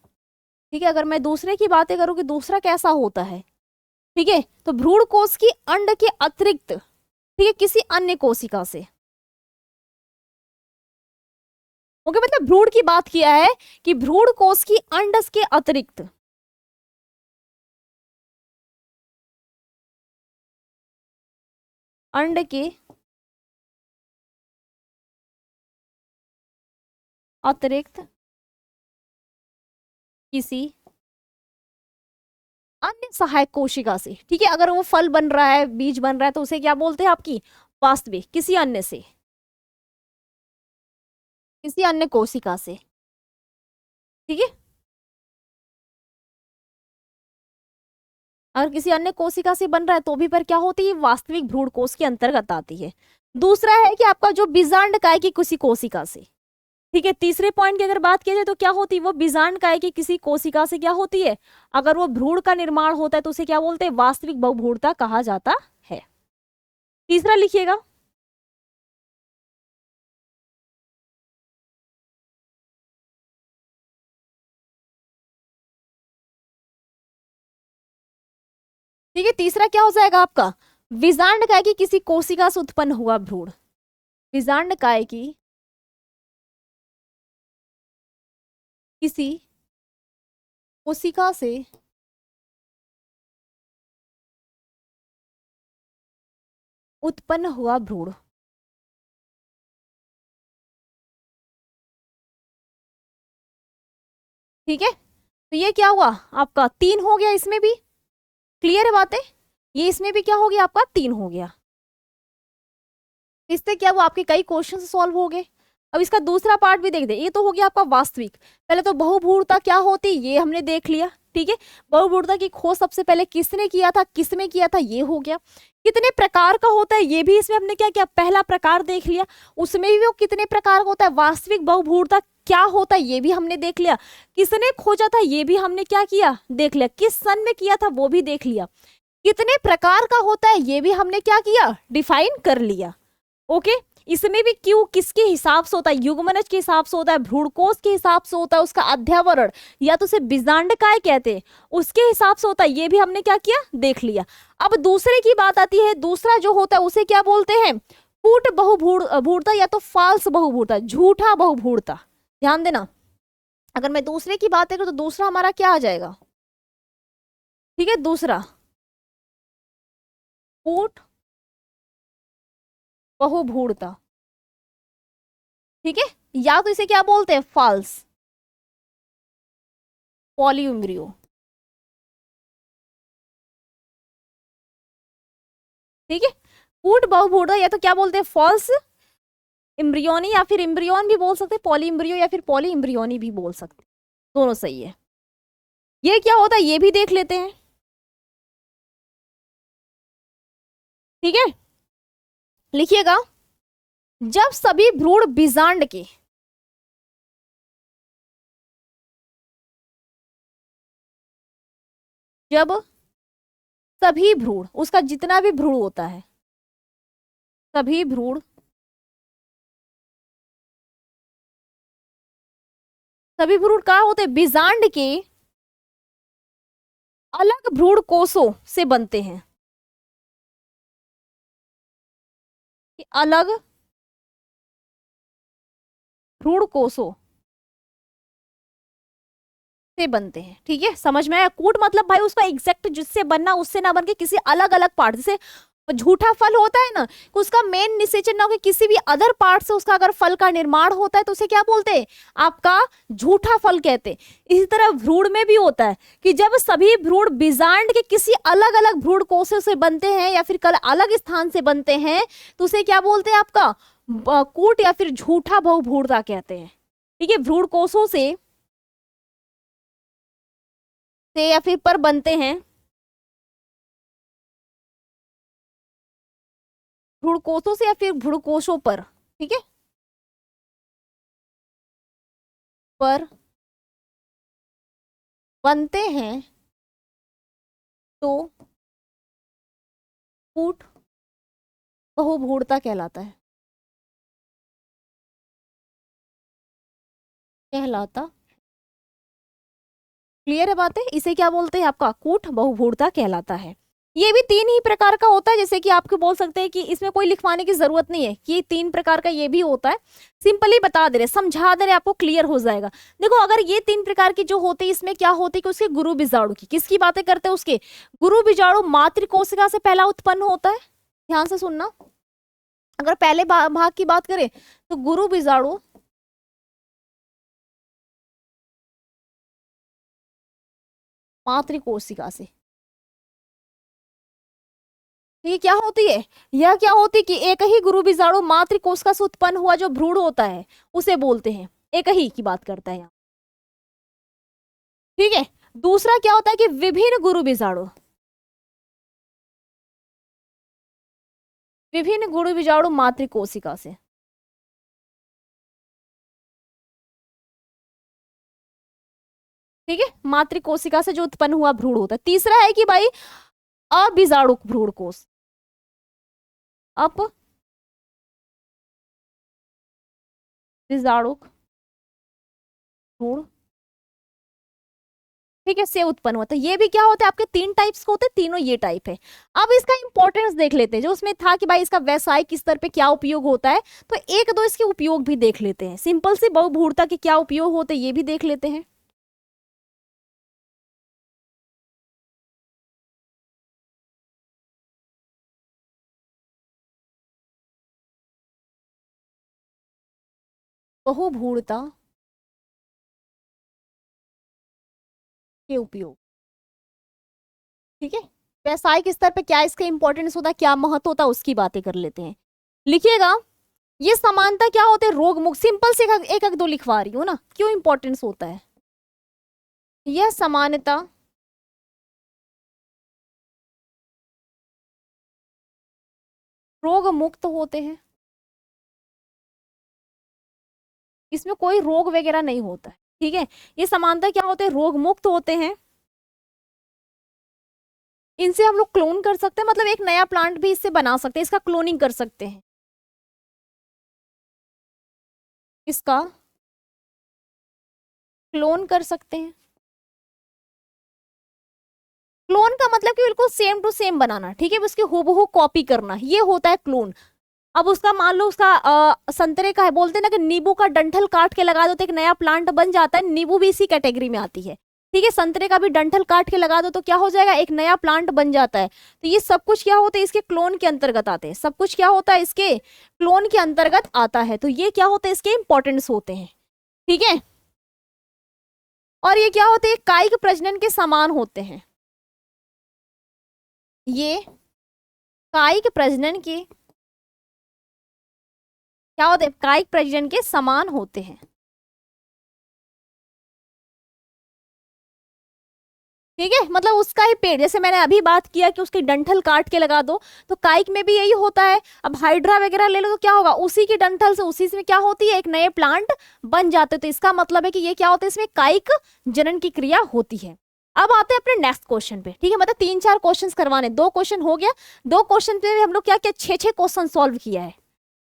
ठीक है, अगर मैं दूसरे की बातें करूं कि दूसरा कैसा होता है, ठीक है, तो भ्रूण कोश की अंड के अतिरिक्त, ठीक है, किसी अन्य कोशिका से। ओके, मतलब भ्रूण की बात किया है कि भ्रूण कोश की अंडस के अतिरिक्त, अंड के अतिरिक्त किसी अन्य सहायक कोशिका से। ठीक है, अगर वो फल बन रहा है, बीज बन रहा है, तो उसे क्या बोलते हैं, आपकी वास्तविक, किसी अन्य से, किसी अन्य कोशिका से। ठीक है, अगर किसी अन्य कोशिका से बन रहा है तो भी पर क्या होती है, वास्तविक भ्रूण कोश के अंतर्गत आती है। दूसरा है कि आपका जो बीजांड काय की किसी कोशिका से। ठीक है, तीसरे पॉइंट की अगर बात की जाए तो क्या होती है, वो बीजांड काय की किसी कोशिका से क्या होती है, अगर वो भ्रूण का निर्माण होता है तो उसे क्या बोलते हैं, वास्तविक बहुभ्रूणता कहा जाता है। तीसरा लिखिएगा, ठीक है, तीसरा क्या हो जाएगा आपका, बीजांड काय की किसी कोशिका से उत्पन्न हुआ भ्रूण। बीजांड काय की किसी कोशिका से उत्पन्न हुआ भ्रूण। ठीक है, तो ये क्या हुआ आपका 3 हो गया, इसमें भी क्लियर है बातें, ये इसमें भी क्या हो गया आपका 3 हो गया। इससे क्या हुआ आपके कई क्वेश्चन सॉल्व हो गए। अब इसका दूसरा पार्ट भी देख दे, ये तो हो गया आपका वास्तविक। पहले तो बहुभूरता क्या होती ये हमने देख लिया, ठीक है। बहुभूरता की खोज सबसे पहले किसने किया था, किसमें किया था, ये हो गया। कितने प्रकार का होता है ये भी इसमें हमने क्या किया, पहला प्रकार देख लिया। उसमें भी वो कितने प्रकार का होता है, वास्तविक बहुभूरता क्या होता है ये भी हमने देख लिया। किसने खोजा था ये भी हमने क्या किया, देख लिया। किस सन में किया था वो भी देख लिया। कितने प्रकार का होता है ये भी हमने क्या किया, डिफाइन कर लिया। ओके, इसमें भी क्यों किसके हिसाब से होता है, युग्मनज के हिसाब से होता है, भ्रूणकोश के हिसाब से होता है, उसका अध्यावरण या तो उसे बीजांडकाय कहते हैं उसके हिसाब से होता है, ये भी हमने क्या किया, देख लिया। अब दूसरे की बात आती है, दूसरा जो होता है उसे क्या बोलते हैं, कूट बहुभूरता या तो फाल्स बहुभूरता, झूठा बहुभूरता। ध्यान देना, अगर मैं दूसरे की बात करूं तो दूसरा हमारा क्या आ जाएगा, ठीक है, दूसरा कूट बहुभूरता, ठीक है। या तो इसे क्या बोलते हैं, फाल्स पॉलीइम्ब्रियो, ठीक है। कूट बहुभूरता या तो क्या बोलते हैं, फॉल्स इम्ब्रियोनी या फिर इम्ब्रियोन भी बोल सकते हैं, पॉली इम्ब्रियो या फिर पॉली इम्ब्रियोनी भी बोल सकते हैं, दोनों सही है। ये क्या होता है ये भी देख लेते हैं, ठीक है। लिखिएगा, जब सभी भ्रूण बीजांड के, जब सभी भ्रूण, उसका जितना भी भ्रूण होता है, सभी भ्रूण, सभी भ्रूण कहाँ होते हैं, बीजांड के अलग भ्रूण कोषों से बनते हैं, कि अलग भ्रूण कोषों से बनते हैं, ठीक है। समझ में आया, कूट मतलब भाई उसका एग्जैक्ट जिससे बनना उससे ना बन के किसी अलग अलग पार्ट, जैसे झूठा फल होता है ना, कि उसका मेन निषेचन ना हो, किसी भी अदर पार्ट से उसका अगर फल का निर्माण होता है तो उसे क्या बोलते हैं, आपका झूठा फल कहते हैं। इसी तरह भ्रूण में भी होता है कि जब सभी भ्रूण बीजांड के किसी अलग अलग भ्रूण कोषों से बनते हैं या फिर कल अलग स्थान से बनते हैं तो उसे क्या बोलते हैं, आपका कूट या फिर झूठा बहुभ्रूणता कहते हैं, ठीक है। भ्रूण कोषों से या फिर पर बनते हैं, भ्रूणकोषों से या फिर भ्रूणकोषों पर, ठीक है, पर बनते हैं तो कूट बहुभ्रूणता कहलाता है, कहलाता। क्लियर है बातें, इसे क्या बोलते हैं, आपका कूट बहुभ्रूणता कहलाता है। ये भी 3 ही प्रकार का होता है, जैसे कि आपको बोल सकते हैं कि इसमें कोई लिखवाने की जरूरत नहीं है कि 3 प्रकार का ये भी होता है, सिंपली बता दे रहे, समझा दे रहे, आपको क्लियर हो जाएगा। देखो अगर ये 3 प्रकार की जो होती है, इसमें क्या होती है कि उसके गुरु बीजाणु की, किसकी बातें करते हैं, उसके गुरु बीजाणु मातृ कोशिका से पहला उत्पन्न होता है। ध्यान से सुनना, अगर पहले भाग की बात करें तो गुरु बीजाणु मातृ कोशिका से, ये क्या होती है, यह क्या होती है कि एक ही गुरु बीजाणु मातृ कोशिका से उत्पन्न हुआ जो भ्रूण होता है उसे बोलते हैं, एक ही की बात करता है यहाँ, ठीक है। दूसरा क्या होता है कि विभिन्न गुरु बीजाणु, विभिन्न गुरु बीजाणु मातृ कोशिका से, ठीक है, मातृ कोशिका से जो उत्पन्न हुआ भ्रूण होता है। तीसरा है कि भाई अबीजाणुक भ्रूण कोश, बीजाणुक भ्रूण, ठीक है, से उत्पन्न हुआ। तो ये भी क्या होता है, आपके 3 टाइप्स के होते हैं, तीनों ये टाइप है। अब इसका इंपॉर्टेंस देख लेते हैं, जो उसमें था कि भाई इसका व्यावसायिक स्तर पे क्या उपयोग होता है, तो एक दो इसके उपयोग भी देख लेते हैं। सिंपल सी बहुभूरता के क्या उपयोग होते हैं ये भी देख लेते हैं। बहुभूरता के उपयोग। ठीक है, व्यवसायिक स्तर पे क्या इसका इंपॉर्टेंस होता है, क्या महत्व होता है, उसकी बातें कर लेते हैं। लिखिएगा, ये समानता क्या होते हैं, रोग मुक्त। सिंपल से एक एक दो लिखवा रही हूँ ना, क्यों इंपॉर्टेंस होता है। यह समानता रोग मुक्त होते हैं, इसमें कोई रोग वगैरह नहीं होता है। ठीक है, ये समानता क्या होते हैं, रोग मुक्त होते हैं। इनसे हम लोग क्लोन कर सकते हैं, मतलब एक नया प्लांट भी इससे बना सकते हैं, इसका क्लोनिंग कर सकते हैं, इसका क्लोन कर सकते हैं। क्लोन का मतलब कि बिल्कुल सेम टू सेम बनाना, ठीक है, उसकी हूबहू कॉपी करना, ये होता है क्लोन। अब उसका मान लो उसका संतरे का है, बोलते हैं ना कि नींबू का डंठल काट के लगा दो तो एक नया प्लांट बन जाता है, नींबू भी इसी कैटेगरी में आती है। ठीक है, संतरे का भी डंठल काट के लगा दो तो क्या हो जाएगा, एक नया प्लांट बन जाता है। तो ये सब कुछ क्या होता है, इसके क्लोन के अंतर्गत आते हैं, सब कुछ क्या होता है, इसके क्लोन के अंतर्गत आता है। तो ये क्या होते हैं, इसके इंपॉर्टेंस होते हैं। ठीक है, और ये क्या होते हैं, कायिक प्रजनन के समान होते हैं। ये कायिक प्रजनन के क्या होते हैं, कायिक प्रजनन के समान होते हैं। ठीक है, मतलब उसका ही पेड़, जैसे मैंने अभी बात किया कि उसकी डंठल काट के लगा दो, तो काइक में भी यही होता है। अब हाइड्रा वगैरह ले लो तो क्या होगा, उसी की डंठल से उसी से क्या होती है, एक नए प्लांट बन जाते। तो इसका मतलब है कि ये क्या होता है, इसमें काइक जनन की क्रिया होती है। अब आते हैं अपने नेक्स्ट क्वेश्चन पे। ठीक है, मतलब 3-4 क्वेश्चन करवाने, 2 क्वेश्चन हो गया, 2 क्वेश्चन पे हम लोग क्या क्या 6-6 क्वेश्चन सॉल्व किया है।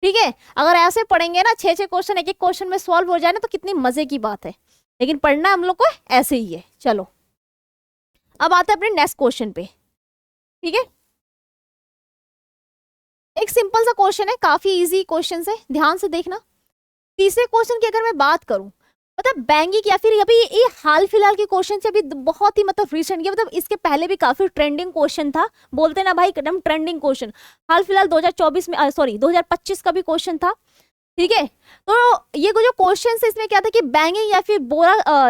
ठीक है, अगर ऐसे पढ़ेंगे ना 6-6 क्वेश्चन एक एक क्वेश्चन में सॉल्व हो जाए ना, तो कितनी मजे की बात है। लेकिन पढ़ना हम लोग को ऐसे ही है। चलो, अब आते हैं अपने नेक्स्ट क्वेश्चन पे। ठीक है, एक सिंपल सा क्वेश्चन है, काफी इजी क्वेश्चन है, ध्यान से देखना। तीसरे क्वेश्चन की अगर मैं बात करूं, मतलब बैंगिंग या फिर अभी ये हाल फिलहाल के क्वेश्चन से, अभी बहुत ही मतलब रिसेंट के, मतलब इसके पहले भी काफी ट्रेंडिंग क्वेश्चन था, बोलते ना भाई एकदम ट्रेंडिंग क्वेश्चन। हाल फिलहाल 2024 में, सॉरी 2025 का भी क्वेश्चन था। ठीक है, तो ये जो क्वेश्चन है इसमें क्या था कि बैंगिंग या फिर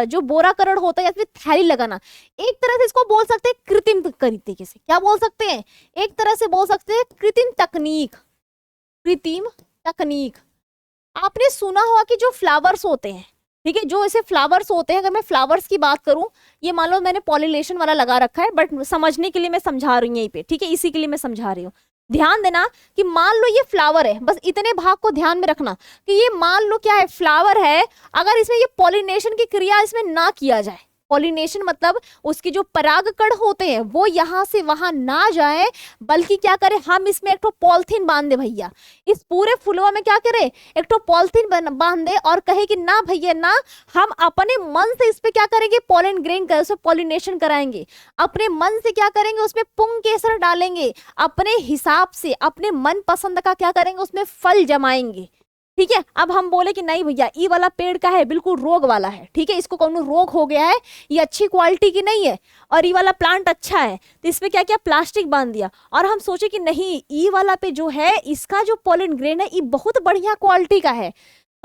जो बोराकरण होता है या फिर थैली लगाना, एक तरह से इसको बोल सकते हैं कृत्रिम तरीके से, क्या बोल सकते हैं, एक तरह से बोल सकते हैं कृत्रिम तकनीक। कृत्रिम तकनीक, आपने सुना होगा कि जो फ्लावर्स होते हैं, ठीक है, जो ऐसे फ्लावर्स होते हैं, अगर मैं फ्लावर्स की बात करूं, ये मान लो मैंने पॉलिनेशन वाला लगा रखा है, बट समझने के लिए मैं समझा रही हूँ यहीं पे। ठीक है, इसी के लिए मैं समझा रही हूँ। ध्यान देना कि मान लो ये फ्लावर है, बस इतने भाग को ध्यान में रखना कि ये मान लो क्या है, फ्लावर है। अगर इसमें ये पॉलिनेशन की क्रिया इसमें ना किया जाए, पॉलिनेशन मतलब उसकी जो परागकण होते हैं वो यहां से वहां ना जाए, बल्कि क्या करें, हम इसमें एक तो पॉलिथीन बांध दे भैया, इस पूरे फुलवा में क्या करें, एक तो पॉलिथीन बांध दे और कहे कि ना भैया ना, हम अपने मन से इस पे क्या करेंगे, पॉलन ग्रेन कर, उसमें पॉलिनेशन कराएंगे, अपने मन से क्या करेंगे, उसमें पुंग केसर डालेंगे, अपने हिसाब से अपने मन पसंद का क्या करेंगे, उसमें फल जमाएंगे। ठीक है, अब हम बोले कि नहीं भैया ये वाला पेड़ का है, बिल्कुल रोग वाला है, ठीक है, इसको कौन रोग हो गया है, ये अच्छी क्वालिटी की नहीं है, और ये वाला प्लांट अच्छा है, तो इस पे क्या क्या प्लास्टिक बांध दिया, और हम सोचे कि नहीं ये वाला पे जो है इसका जो पोलन ग्रेन है ये बहुत बढ़िया क्वालिटी का है,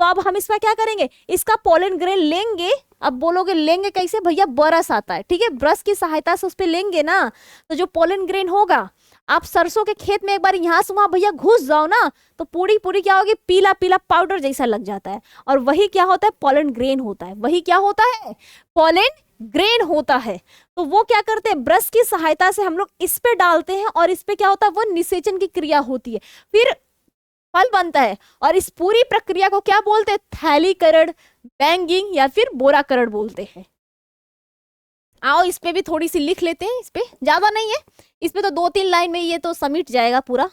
तो अब हम इसका क्या करेंगे, इसका पोलन ग्रेन लेंगे। अब बोलोगे लेंगे कैसे भैया, ब्रश आता है, ठीक है, ब्रश की सहायता से उस पर लेंगे ना, तो जो पोलन ग्रेन होगा, आप सरसों के खेत में एक बार यहां से वहां भैया घुस जाओ ना, तो पूरी पूरी क्या होगी, पीला पीला पाउडर जैसा लग जाता है, और वही क्या होता है, पोलन ग्रेन होता है, वही क्या होता है, पोलन ग्रेन होता है। तो वो क्या करते हैं, ब्रश की सहायता से हम लोग इस पे डालते हैं, और इस पे क्या होता है, वो निषेचन की क्रिया होती है, फिर फल बनता है, और इस पूरी प्रक्रिया को क्या बोलते हैं, थैलीकरण, बैंगिंग या फिर बोराकरण बोलते हैं। आओ इस पे भी थोड़ी सी लिख लेते हैं, इस पे ज्यादा नहीं है, इस पे तो 2-3 लाइन में ये तो समिट जाएगा पूरा।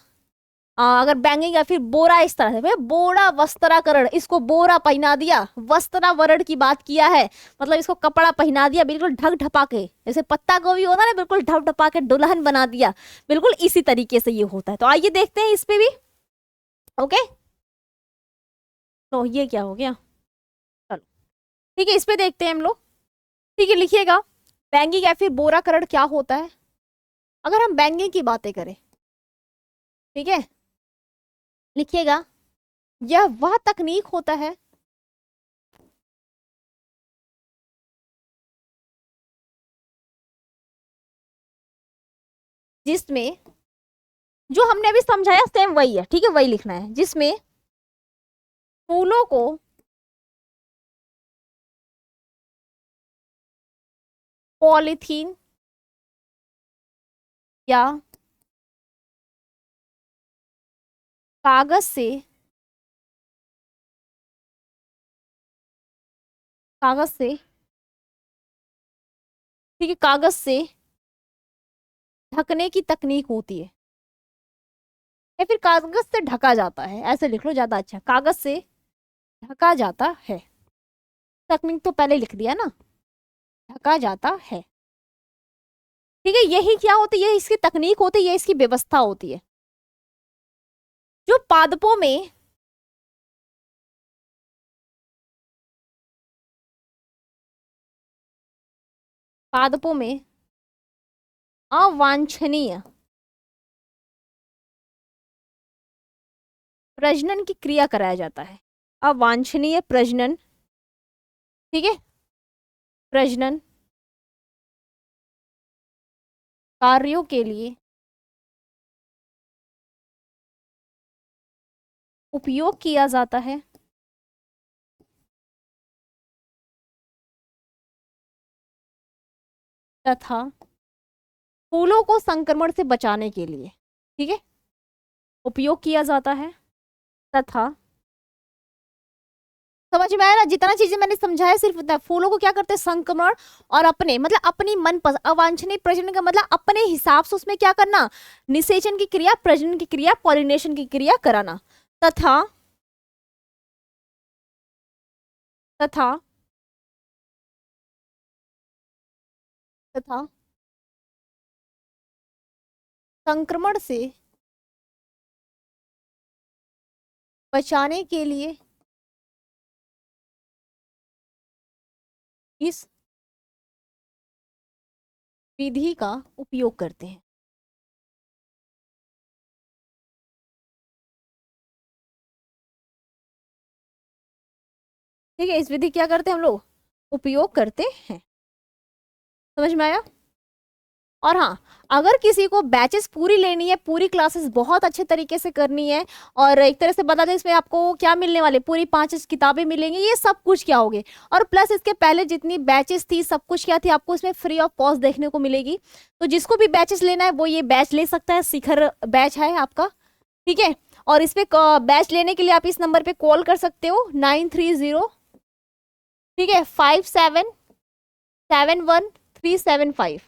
अगर बैंगिंग या फिर बोरा, इस तरह से बोरा वस्त्राकरण, इसको बोरा पहना दिया, वस्त्रावरण की बात किया है, मतलब इसको कपड़ा पहना दिया, बिल्कुल ढक ढपा के, जैसे पत्ता गोभी होता है ना, बिल्कुल ढक ढपा के दुल्हन बना दिया, बिल्कुल इसी तरीके से ये होता है। तो आइए देखते हैं इस पे भी। ओके, तो ये क्या हो गया, चलो ठीक है, इस पे देखते हैं हम लोग। ठीक है, लिखिएगा बैंगिंग या फिर बोराकरण क्या होता है। अगर हम बैंगिंग की बातें करें, ठीक है, लिखिएगा, यह वह तकनीक होता है जिसमें जो हमने अभी समझाया सेम वही है, ठीक है, वही लिखना है, जिसमें फूलों को पॉलीथीन या कागज से, कागज से, ठीक है, कागज से ढकने की तकनीक होती है, या फिर कागज से ढका जाता है, ऐसे लिख लो ज्यादा अच्छा, कागज से ढका जाता है। तकनीक तो पहले लिख दिया ना, ढका जाता है, ठीक है। यही क्या होती है, इसकी तकनीक होती है, इसकी व्यवस्था होती है। जो पादपों में पादपों में अवांछनीय प्रजनन की क्रिया कराया जाता है, अवांछनीय प्रजनन, ठीक है, प्रजनन कार्यों के लिए उपयोग किया जाता है, तथा फूलों को संक्रमण से बचाने के लिए, ठीक है, उपयोग किया जाता है, तथा, समझ में आया ना, जितना चीजें मैंने समझाया सिर्फ उतना। फूलों को क्या करते हैं, संक्रमण, और अपने मतलब अपनी मन पसंद, अवांछनीय प्रजनन का मतलब अपने हिसाब से उसमें क्या करना, निषेचन की क्रिया, प्रजनन की क्रिया, पॉलिनेशन की क्रिया कराना, तथा, तथा, तथा संक्रमण से बचाने के लिए इस विधि का उपयोग करते हैं। ठीक है, इस विधि क्या करते हैं हम लोग, उपयोग करते हैं। समझ में आया। और हाँ, अगर किसी को बैचेस पूरी लेनी है, पूरी क्लासेस बहुत अच्छे तरीके से करनी है, और एक तरह से बता दें इसमें आपको क्या मिलने वाले, पूरी 5 किताबें मिलेंगी, ये सब कुछ क्या होगे, और प्लस इसके पहले जितनी बैचेस थी सब कुछ क्या थी, आपको इसमें फ्री ऑफ कॉस्ट देखने को मिलेगी। तो जिसको भी बैचेस लेना है वो ये बैच ले सकता है, शिखर बैच है आपका, ठीक है। और इस पे बैच लेने के लिए आप इस नंबर पे कॉल कर सकते हो, 930, ठीक है, 5771 375,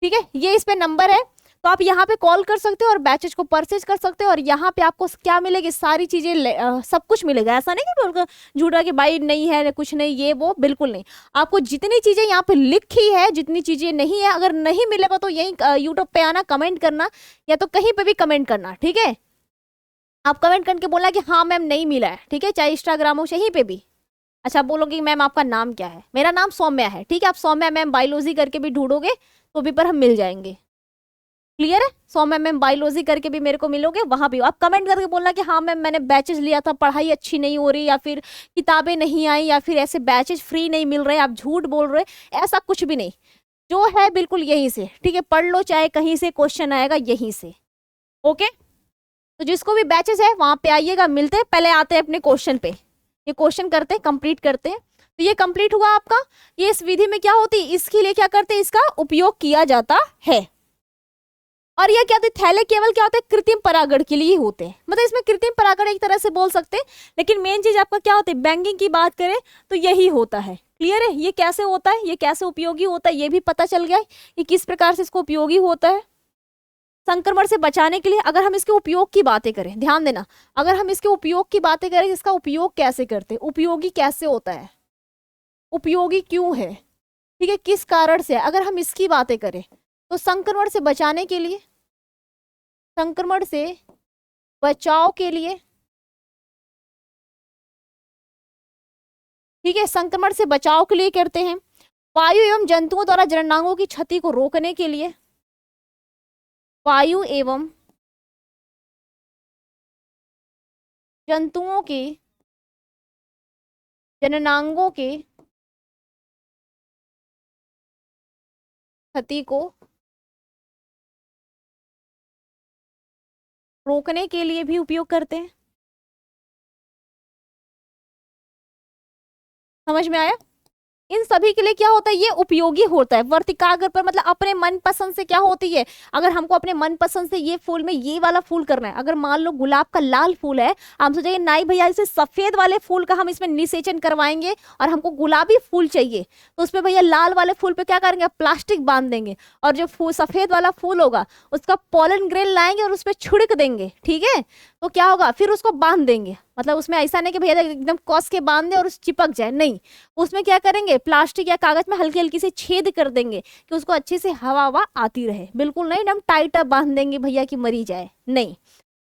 ठीक है, ये इस पे नंबर है। तो आप यहाँ पे कॉल कर सकते हो और बैचेज को परचेज कर सकते हो, और यहाँ पे आपको क्या मिलेगी, सारी चीजें सब कुछ मिलेगा। ऐसा नहीं कि बोल झूठा कि भाई नहीं है कुछ नहीं, ये वो बिल्कुल नहीं। आपको जितनी चीजें यहाँ पे लिखी है, जितनी चीजें नहीं है, अगर नहीं मिलेगा तो यही यूट्यूब पे आना, कमेंट करना, या तो कहीं पे भी कमेंट करना, ठीक है। आप कमेंट करके बोला कि हाँ मैम नहीं मिला है, ठीक है, चाहे इंस्टाग्राम हो, कहीं पे भी। अच्छा, बोलोगे मैम आपका नाम क्या है, मेरा नाम सौम्या है, ठीक है, आप सौम्या मैम बायोलॉजी करके भी ढूंढोगे तो भी पर हम मिल जाएंगे। क्लियर है, सौम्या मैम बायोलॉजी करके भी मेरे को मिलोगे, वहां भी आप कमेंट करके बोलना कि हाँ मैम मैंने बैचेज लिया था, पढ़ाई अच्छी नहीं हो रही, या फिर किताबें नहीं आई, या फिर ऐसे बैचेज फ्री नहीं मिल रहे, आप झूठ बोल रहे, ऐसा कुछ भी नहीं, जो है बिल्कुल यहीं से, ठीक है, पढ़ लो, चाहे कहीं से क्वेश्चन आएगा यहीं से। ओके, तो जिसको भी बैचेस है वहां पे आइएगा, मिलते हैं, पहले आते हैं अपने क्वेश्चन पे, ये क्वेश्चन करते हैं, कंप्लीट करते हैं। तो ये कंप्लीट हुआ आपका, ये इस विधि में क्या होती है, इसके लिए क्या करते हैं, इसका उपयोग किया जाता है। और ये क्या होते हैं, थैले केवल क्या होते हैं, कृत्रिम परागण के लिए होते हैं, मतलब इसमें कृत्रिम परागण एक तरह से बोल सकते हैं, लेकिन मेन चीज आपका क्या होता है, बैंकिंग की बात करें तो यही होता है। क्लियर है, ये कैसे होता है, ये कैसे उपयोगी होता है, ये भी पता चल गया है कि किस प्रकार से इसको उपयोगी होता है। संक्रमण से बचाने के लिए अगर हम इसके उपयोग की बातें करें, ध्यान देना, अगर हम इसके उपयोग की बातें करें, इसका उपयोग कैसे करते हैं, उपयोगी कैसे होता है, उपयोगी क्यों है, ठीक है, किस कारण से, अगर हम इसकी बातें करें तो संक्रमण से बचाने के लिए, संक्रमण से बचाव के लिए, ठीक है, संक्रमण से बचाव के लिए करते हैं। वायु एवं जंतुओं द्वारा जननांगों की क्षति को रोकने के लिए, वायु एवं जंतुओं के जननांगों के क्षति को रोकने के लिए भी उपयोग करते हैं। समझ में आया? इन सभी के लिए क्या होता है, ये उपयोगी होता है। वर्तिकाग्र पर मतलब अपने मन पसंद से क्या होती है, अगर हमको अपने मन पसंद से ये फूल में ये वाला फूल करना है, अगर मान लो गुलाब का लाल फूल है, हम सोचेंगे नहीं भैया इसे सफेद वाले फूल का हम इसमें निषेचन करवाएंगे और हमको गुलाबी फूल चाहिए, तो उसमें भैया लाल वाले फूल पे क्या करेंगे, प्लास्टिक बांध देंगे और जो फूल सफेद वाला फूल होगा उसका पोलन ग्रेन लाएंगे और उस पर छिड़क देंगे। ठीक है, तो क्या होगा, फिर उसको बांध देंगे। मतलब उसमें ऐसा नहीं कि भैया एकदम कस के बांध दे और चिपक जाए, नहीं, उसमें क्या करेंगे, प्लास्टिक या कागज में हल्की हल्की से छेद कर देंगे कि उसको अच्छे से हवा हवा आती रहे। बिल्कुल नहीं एकदम टाइट अप बांध देंगे भैया कि मरी जाए, नहीं।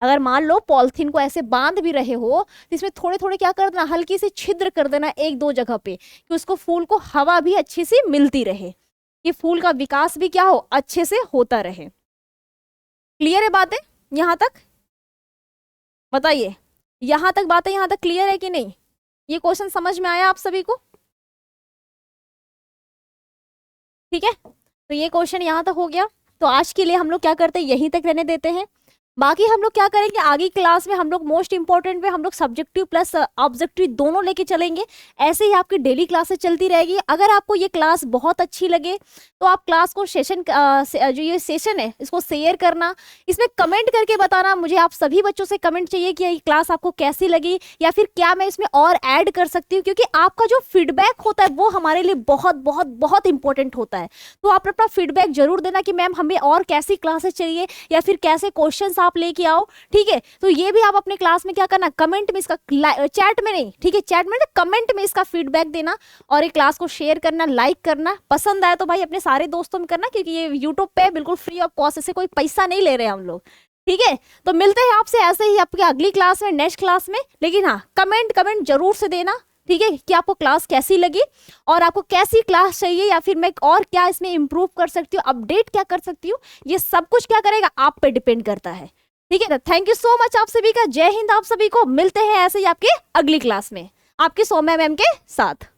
अगर मान लो पॉलिथीन को ऐसे बांध भी रहे हो तो इसमें थोड़े थोड़े क्या कर देना, हल्की से छिद्र कर देना एक दो जगह पे कि उसको फूल को हवा भी अच्छी से मिलती रहे, कि फूल का विकास भी क्या हो, अच्छे से होता रहे। क्लियर है बातें यहाँ तक? बताइए, यहां तक बातें यहां तक क्लियर है कि नहीं? ये क्वेश्चन समझ में आया आप सभी को? ठीक है, तो ये क्वेश्चन यहां तक हो गया। तो आज के लिए हम लोग क्या करते हैं, यहीं तक रहने देते हैं। बाकी हम लोग क्या करेंगे आगे क्लास में, हम लोग मोस्ट इंपॉर्टेंट पे हम लोग सब्जेक्टिव प्लस ऑब्जेक्टिव दोनों लेके चलेंगे। ऐसे ही आपकी डेली क्लासेस चलती रहेगी। अगर आपको ये क्लास बहुत अच्छी लगे तो आप क्लास को जो ये सेशन है इसको शेयर करना, इसमें कमेंट करके बताना। मुझे आप सभी बच्चों से कमेंट चाहिए कि ये क्लास आपको कैसी लगी या फिर क्या मैं इसमें और ऐड कर सकती हूँ, क्योंकि आपका जो फीडबैक होता है वो हमारे लिए बहुत बहुत बहुत इंपॉर्टेंट होता है। तो आप अपना फीडबैक जरूर देना कि मैम हमें और कैसी क्लासेस चाहिए या फिर कैसे क्वेश्चन आप लेके आओ। ठीक है, तो ये भी आप अपने क्लास में क्या करना, कमेंट में इसका, चैट में नहीं, ठीक है, चैट में कमेंट में इसका फीडबैक देना और एक क्लास को शेयर करना, लाइक करना। पसंद आया तो भाई अपने सारे दोस्तों में करना, क्योंकि ये यूट्यूब पे बिल्कुल फ्री ऑफ कॉस्ट, से कोई पैसा नहीं ले रहे हम लोग। ठीक है, तो मिलते हैं आपसे ऐसे ही आपके अगली क्लास में, नेक्स्ट क्लास में। लेकिन हाँ, कमेंट जरूर से देना, ठीक है, कि आपको क्लास कैसी लगी और आपको कैसी क्लास चाहिए या फिर मैं और क्या इसमें इंप्रूव कर सकती हूँ, अपडेट क्या कर सकती हूँ। ये सब कुछ क्या करेगा, आप पे डिपेंड करता है। ठीक है, थैंक यू सो मच आप सभी का। जय हिंद। आप सभी को मिलते हैं ऐसे ही आपके अगली क्लास में आपकी सौम्या मैम के साथ।